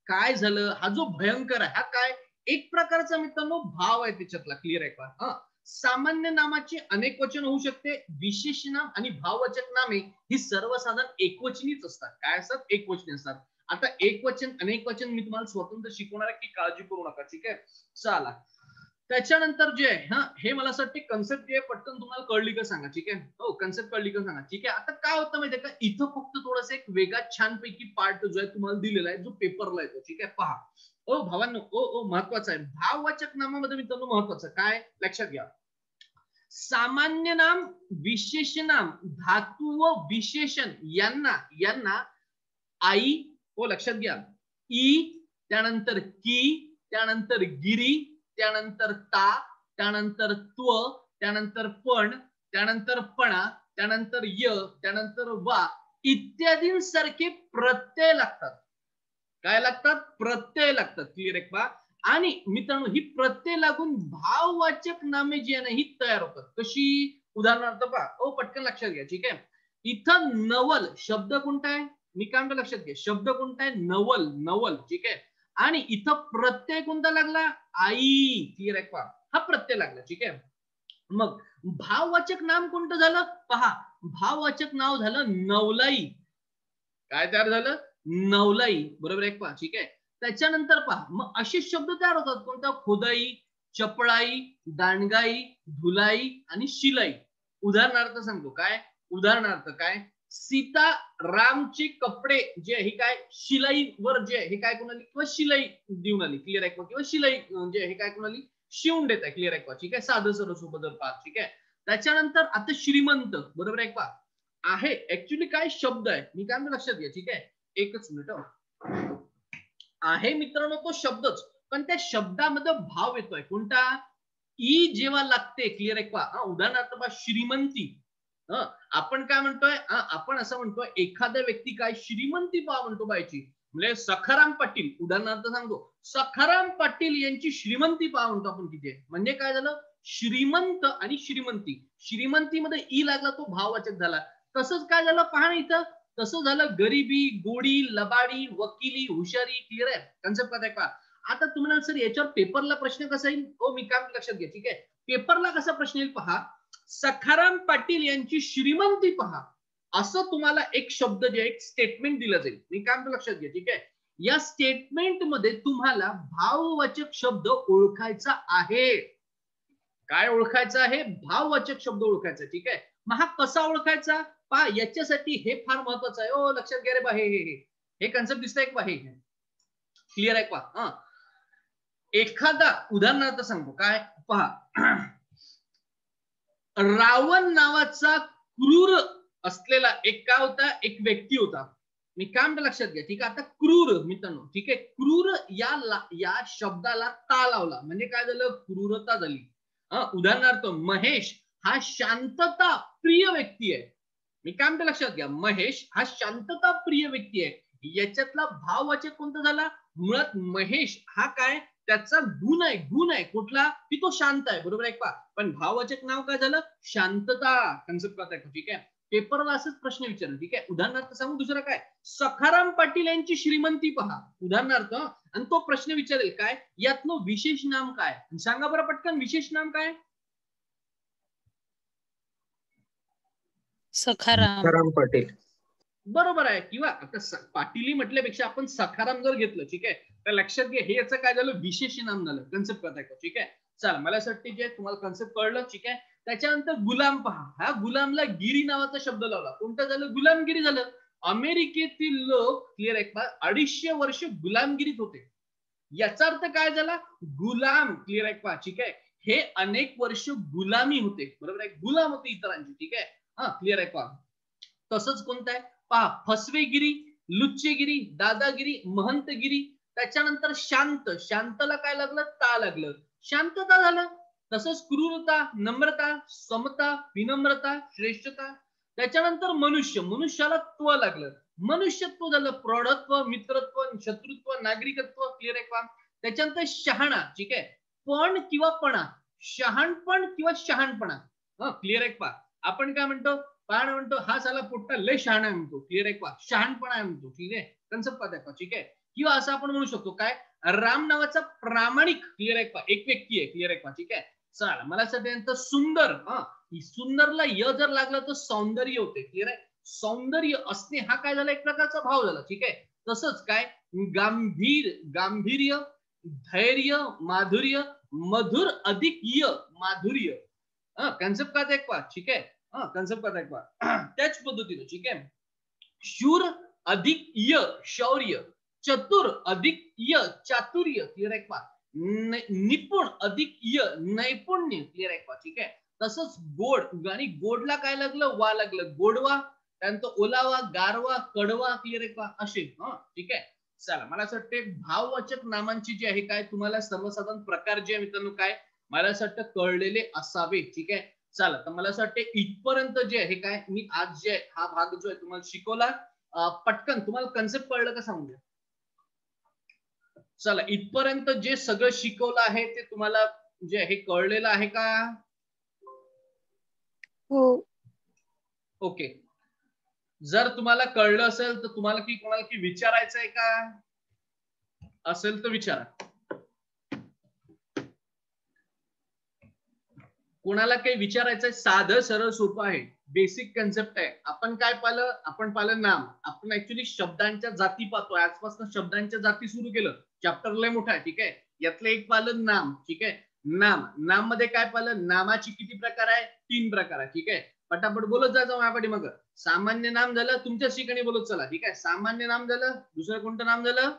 काय झालं, हा जो भयंकर आहे हा काय एक प्रकारचा मित्रांनो भाव आहे त्याच्यातला. क्लिअर आहे का. सामान्य नामाचे अनेक वचन होऊ शकते. विशेष नाम आणि भाववाचक नामे ही सर्वसाधारण एकवचनीच असतात. काय असतात, एकवचनी असतात. आता एक वचन अनेक वचन मी तुम्हाला स्वतंत्र शिकवणार आहे की काळजी करू नका, ठीक आहे. चला त्याच्यानंतर जे आहे हे मला असं वाटतं कन्सेप्ट जे आहे पटकन तुम्हाला कळली का सांगा. ठीक आहे, हो कन्सेप्ट कळली का सांगा. ठीक आहे, आता काय होतं माहितीये का, इथं फक्त थोडंसं एक वेगळा छानपैकी पार्ट जो आहे तुम्हाला दिलेला आहे, जो पेपरला येतो. ठीक आहे, पहा ओ भावांनो, ओ महत्वाचं आहे भाववाचक नामामध्ये मित्रांनो, महत्वाचं काय लक्षात घ्या. सामान्य नाम, विशेषनाम, धातू व विशेषण यांना आई, हो लक्षात घ्या, ई, त्यानंतर की, त्यानंतर गिरी, त्यानंतर ता, त्यानंतर त्व, त्यानंतर पण, त्यानंतर पणा, त्यानंतर य, त्यानंतर वा इत्यादींसारखे प्रत्यय लागतात. काय लागतात? प्रत्यय लागतात. क्लिअर आहे का? आणि मित्रांनो, ही प्रत्यय लागून भाववाचक नामे जी आहे ना, ही तयार होतात. कशी? उदाहरणार्थ पहा, ओ पटकन लक्षात घ्या. ठीक आहे, इथं नवल शब्द कोणता आहे? मी काय म्हणतो लक्षात घ्या, शब्द कोणता आहे? नवल, नवल. ठीक आहे, आणि इथं प्रत्यय कोणता लागला? आई. क्लिअर आहे का? हा प्रत्यय लागला. ठीक आहे, मग भाववाचक नाम कोणतं झालं? पहा, भाववाचक नाव झालं नवलाई. काय तयार झालं? नवलाई. बरोबर आहे का? ठीक आहे, त्याच्यानंतर पहा, मग असे शब्द तयार होतात. कोणता? खोदाई, चपळाई, दांडगाई, धुलाई आणि शिलाई. उदाहरणार्थ सांगतो. काय उदाहरणार्थ? काय सीता रामचे कपडे जे हे काय शिलाईवर जे हे काय कोणाली किंवा शिलाई देऊन आली. क्लिअर आहे का? किंवा शिलाई म्हणजे हे काय कोणाली शिवून देत आहे. क्लिअर आहे का? ठीक आहे, साधं सरळ सोबत जर पहा. ठीक आहे, त्याच्यानंतर आता श्रीमंत. बरोबर आहे का? आहे ऍक्च्युली काय शब्द आहे, मी काय म्हणतो लक्षात घ्या. ठीक आहे, एकच मिनिट. आहे मित्रांनो तो शब्दच, पण त्या शब्दामध्ये भाव येतोय कोणता? ई जेव्हा लागते. क्लिअर आहे का? उदाहरणार्थ पहा, श्रीमंती. आपण काय म्हणतोय? आपण असं म्हणतोय एखाद्या व्यक्ती काय श्रीमंती पहा म्हणतो बायची. म्हणजे सखाराम पाटील, उदाहरणार्थ सांगतो, सखाराम पाटील यांची श्रीमंती पहा म्हणतो आपण किती आहे. म्हणजे काय झालं? श्रीमंत आणि श्रीमंती. श्रीमंतीमध्ये ई लागला, तो भाववाचक झाला. तसंच काय झालं पहा ना इथं, तसं झालं गरिबी, गोडी, लबाडी, वकिली, हुशारी. क्लिअर आहे? कन्सेप्ट आहे का? आता तुम्हाला सर याच्यावर पेपरला प्रश्न कसा येईल? हो मी काय लक्षात घ्या. ठीक आहे, पेपरला कसा प्रश्न येईल पहा, सखाराम पाटील यांची श्रीमंती पहा, असं तुम्हाला एक शब्द जे एक स्टेटमेंट दिलं जाईल. मी काय म्हणतो लक्षात घ्या. ठीक आहे, या स्टेटमेंट मध्ये तुम्हाला भाववाचक शब्द ओळखायचा आहे. काय ओळखायचं आहे? भाववाचक शब्द ओळखायचा. ठीक आहे, मग हा कसा ओळखायचा पहा, याच्यासाठी हे फार महत्वाचं आहे. ओ लक्षात घ्या रे बा, हे कन्सेप्ट दिसतंय का? हे क्लिअर आहे का? एखादा उदाहरणार्थ सांगतो. काय पहा, रावण नावाचा क्रूर असलेला एक काय होता? एक व्यक्ती होता. मी काय म्हणतो लक्षात घ्या. ठीक आहे, आता क्रूर मित्रांनो. ठीक आहे, क्रूर या शब्दाला ता लावला म्हणजे काय झालं? क्रूरता झाली. उदाहरणार्थ महेश हा शांतता प्रिय व्यक्ती आहे. मी काय म्हणतो लक्षात घ्या, महेश हा शांतता प्रिय व्यक्ती आहे. याच्यातला भाववाचक कोणता झाला? मुळात महेश हा काय त्याचा गुण आहे कुठला? की तो शांत आहे. बरोबर आहे का? पण भाववाचक नाव काय झालं? शांतता. कन्सेप्ट करताय का? ठीक आहे, पेपरला असंच प्रश्न विचारला. ठीक आहे, उदाहरणार्थ सांगू दुसरं काय, सखाराम पाटील यांची श्रीमंती पहा. उदाहरणार्थ, आणि तो प्रश्न विचारेल काय, यातलं विशेष नाम काय? सांगा बरं पटकन, विशेष नाम काय? सखाराम पाटील. बरोबर आहे. किंवा आता पाटीली म्हटल्यापेक्षा आपण सखाराम जर घेतलं, ठीक आहे, तर लक्षात घ्या हे याचं काय झालं? विशेष नाम झालं. कन्सेप्ट करताय का? ठीक आहे, चला मला असं वाटतं जे तुम्हाला कन्सेप्ट कळलं. ठीक आहे, त्याच्यानंतर गुलाम पहा. हा गुलामला गिरी नावाचा शब्द लावला. कोणता झालं? गुलामगिरी झालं. अमेरिकेतील लोक क्लिअर आहे का 250 वर्ष गुलामगिरीत होते. याचा अर्थ काय झाला? गुलाम. क्लिअर आहे का? ठीक आहे, हे अनेक वर्ष गुलामी होते. बरोबर आहे, गुलाम होते इतरांची. ठीक आहे, क्लिअर आहे का? तसंच कोणतं आहे पहा, फसवेगिरी, लुच्चेगिरी, दादागिरी, महंतगिरी. त्याच्यानंतर शांत. शांतला काय लागलं? ता लागलं, शांतता झालं. तसंच क्रूरता, नम्रता, समता, विनम्रता, श्रेष्ठता. त्याच्यानंतर मनुष्य. मनुष्याला त्व लागलं, मनुष्यत्व झालं. प्रौढत्व, मित्रत्व, शत्रुत्व, नागरिकत्व. क्लिअर आहे का? त्याच्यानंतर शहाणा. ठीक आहे, पण किंवा पणा, शहाणपण किंवा शहाणपणा. क्लिअर आहे का? आपण काय म्हणतो? पाण म्हणतो हा साला पोट्टा लय शहाणा आहे म्हणतो. क्लिअर आहे का? शहाणपणा आहे म्हणतो. ठीक आहे, कन्सेप्ट पाहताय का? ठीक आहे, किंवा असं आपण म्हणू शकतो काय, राम नावाचा प्रामाणिक. क्लिअर आहे का? एक व्यक्ती आहे. क्लिअर आहे का? ठीक आहे, चला मला सध्या सुंदर. सुंदरला य जर लागलं तर सौंदर्य होते. क्लिअर आहे, सौंदर्य असणे हा काय झाला? एक प्रकारचा भाव झाला. ठीक आहे, तसंच काय गांभीर्य, धैर्य, माधुर्य, मधुर अधिक य माधुर्य, कन्सेप्ट का एक पा, ठीक आहे, कन्सेप्ट का एक पा त्याच पद्धतीने, ठीक आहे. शूर अधिक य शौर्य, चतुर अधिक य चातुर्य, क्लिअर आहे पा. निपुण अधिक य नैपुण्य, क्लिअर आहे पा, ठीक आहे. तसंच गोड, आणि गोडला काय लागलं, वा लागलं, गोडवा, त्यानंतर ओलावा, गारवा, कडवा, क्लिअर आहे पा, असे. ठीक आहे. चला, मला असं वाटते भाववाचक नामांची जी आहे काय तुम्हाला सर्वसाधारण प्रकार जे मित्रांनो काय मला असं वाटतं कळलेले असावे, ठीक आहे. चला, तर मला असं वाटते इथपर्यंत जे आहे काय मी आज जे हा भाग जो आहे तुम्हाला शिकवला, पटकन तुम्हाला कन्सेप्ट कळलं का सांगू द्या. चला, इथपर्यंत जे सगळं शिकवलं आहे ते तुम्हाला जे आहे कळलेलं आहे का? हो. ओके. जर तुम्हाला कळलं असेल तर तुम्हाला की कोणाला की विचारायचं आहे का? असेल तर विचारा. कोणाला काही विचारायचं आहे? साधं सरळ सोपं आहे, बेसिक कन्सेप्ट आहे. आपण काय पाहिलं? आपण पाहिलं नाम. आपण ऍक्च्युली शब्दांच्या जाती पाहतोय. आजपासून शब्दांच्या जाती सुरू केलं. चॅप्टर लय मोठा आहे, ठीक आहे. यातलं एक पाहिलं नाम, ठीक आहे. नाम मध्ये काय पाहिलं? नामाची किती प्रकार आहे? 3 प्रकार आहे, ठीक आहे. पटापट बोलत जायचं माझ्यापाठी मग. सामान्य नाम झालं, तुमच्या ठिकाणी बोलत चला, ठीक आहे. सामान्य नाम झालं, दुसरं कोणतं नाम झालं?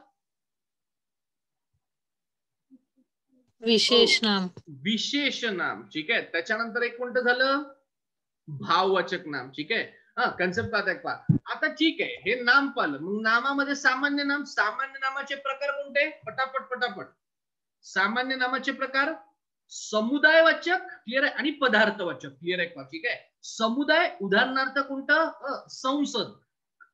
विशेष नाम. विशेष नाम, ठीक आहे. त्याच्यानंतर एक कोणतं झालं? भाववाचक नाम, ठीक आहे. कन्सेप्ट पाहताय पा. आता ठीक आहे, हे नाम पाहिलं. मग नामामध्ये सामान्य नाम, सामान्य नामाचे प्रकार कोणते? पटापट. सामान्य नामाचे प्रकार समुदायवाचक, क्लिअर आहे, आणि पदार्थवाचक, क्लिअर आहे का, ठीक आहे. समुदाय उदाहरणार्थ कोणतं? संसद.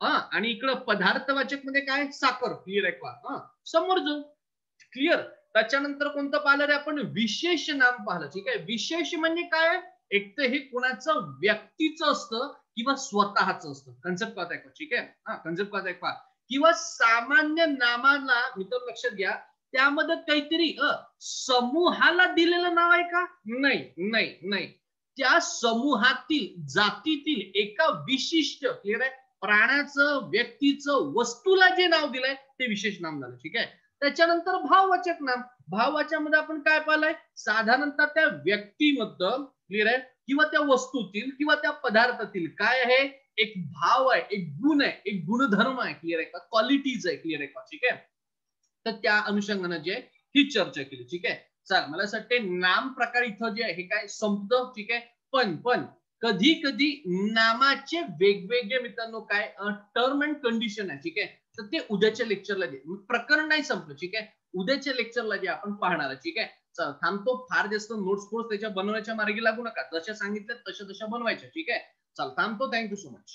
आणि इकडं पदार्थवाचक मध्ये काय? साखर, क्लिअर आहे का, समोर जो, क्लिअर. त्याच्यानंतर कोणतं पाहिलं रे आपण? विशेष नाम पाहिलं, ठीक आहे. विशेष म्हणजे काय? एक तर हे कोणाचं व्यक्तीचं असतं किंवा स्वतःचं असतं. कन्सेप्ट पाहताय का, ठीक आहे. कन्सेप्ट पाहताय का. किंवा सामान्य नामाला मित्र लक्षात घ्या, त्यामध्ये काहीतरी समूहाला दिलेलं नाव आहे का? नाही. त्या समूहातील जातीतील एका विशिष्ट, क्लिअर आहे, प्राण्याचं, व्यक्तीचं, वस्तूला जे नाव दिलंय ते विशेष नाम झालं, ठीक आहे. त्याच्यानंतर भाववाचक नाम. भाववाचकामध्ये आपण काय पाहिलंय? साधारणतः त्या व्यक्तीबद्दल, क्लिअर आहे, किंवा त्या वस्तूतील किंवा त्या पदार्थातील काय आहे? एक भाव आहे, एक गुण आहे, एक गुणधर्म आहे, क्लिअर आहे का, क्वालिटीज आहे, क्लिअर आहे का, ठीक आहे. तर त्या अनुषंगाने जे ही चर्चा केली, ठीक आहे. चल, मला असं वाटतं नाम प्रकार इथं जे आहे काय संपतं, ठीक आहे. पण कधी कधी नामाचे वेगवेगळे मित्रांनो काय टर्म अँड कंडिशन आहे, ठीक आहे. तर ते उद्याच्या लेक्चरला दे. प्रकरण नाही संपलं, ठीक आहे. उद्याच्या लेक्चरला जे आपण पाहणार आहे, ठीक आहे. चल, थांबतो. फार जास्त नोट्स त्याच्या बनवण्याच्या मार्गी लागू नका. जशा सांगितल्या तशा बनवायच्या, ठीक आहे. चल, थांबतो. Thank you so much.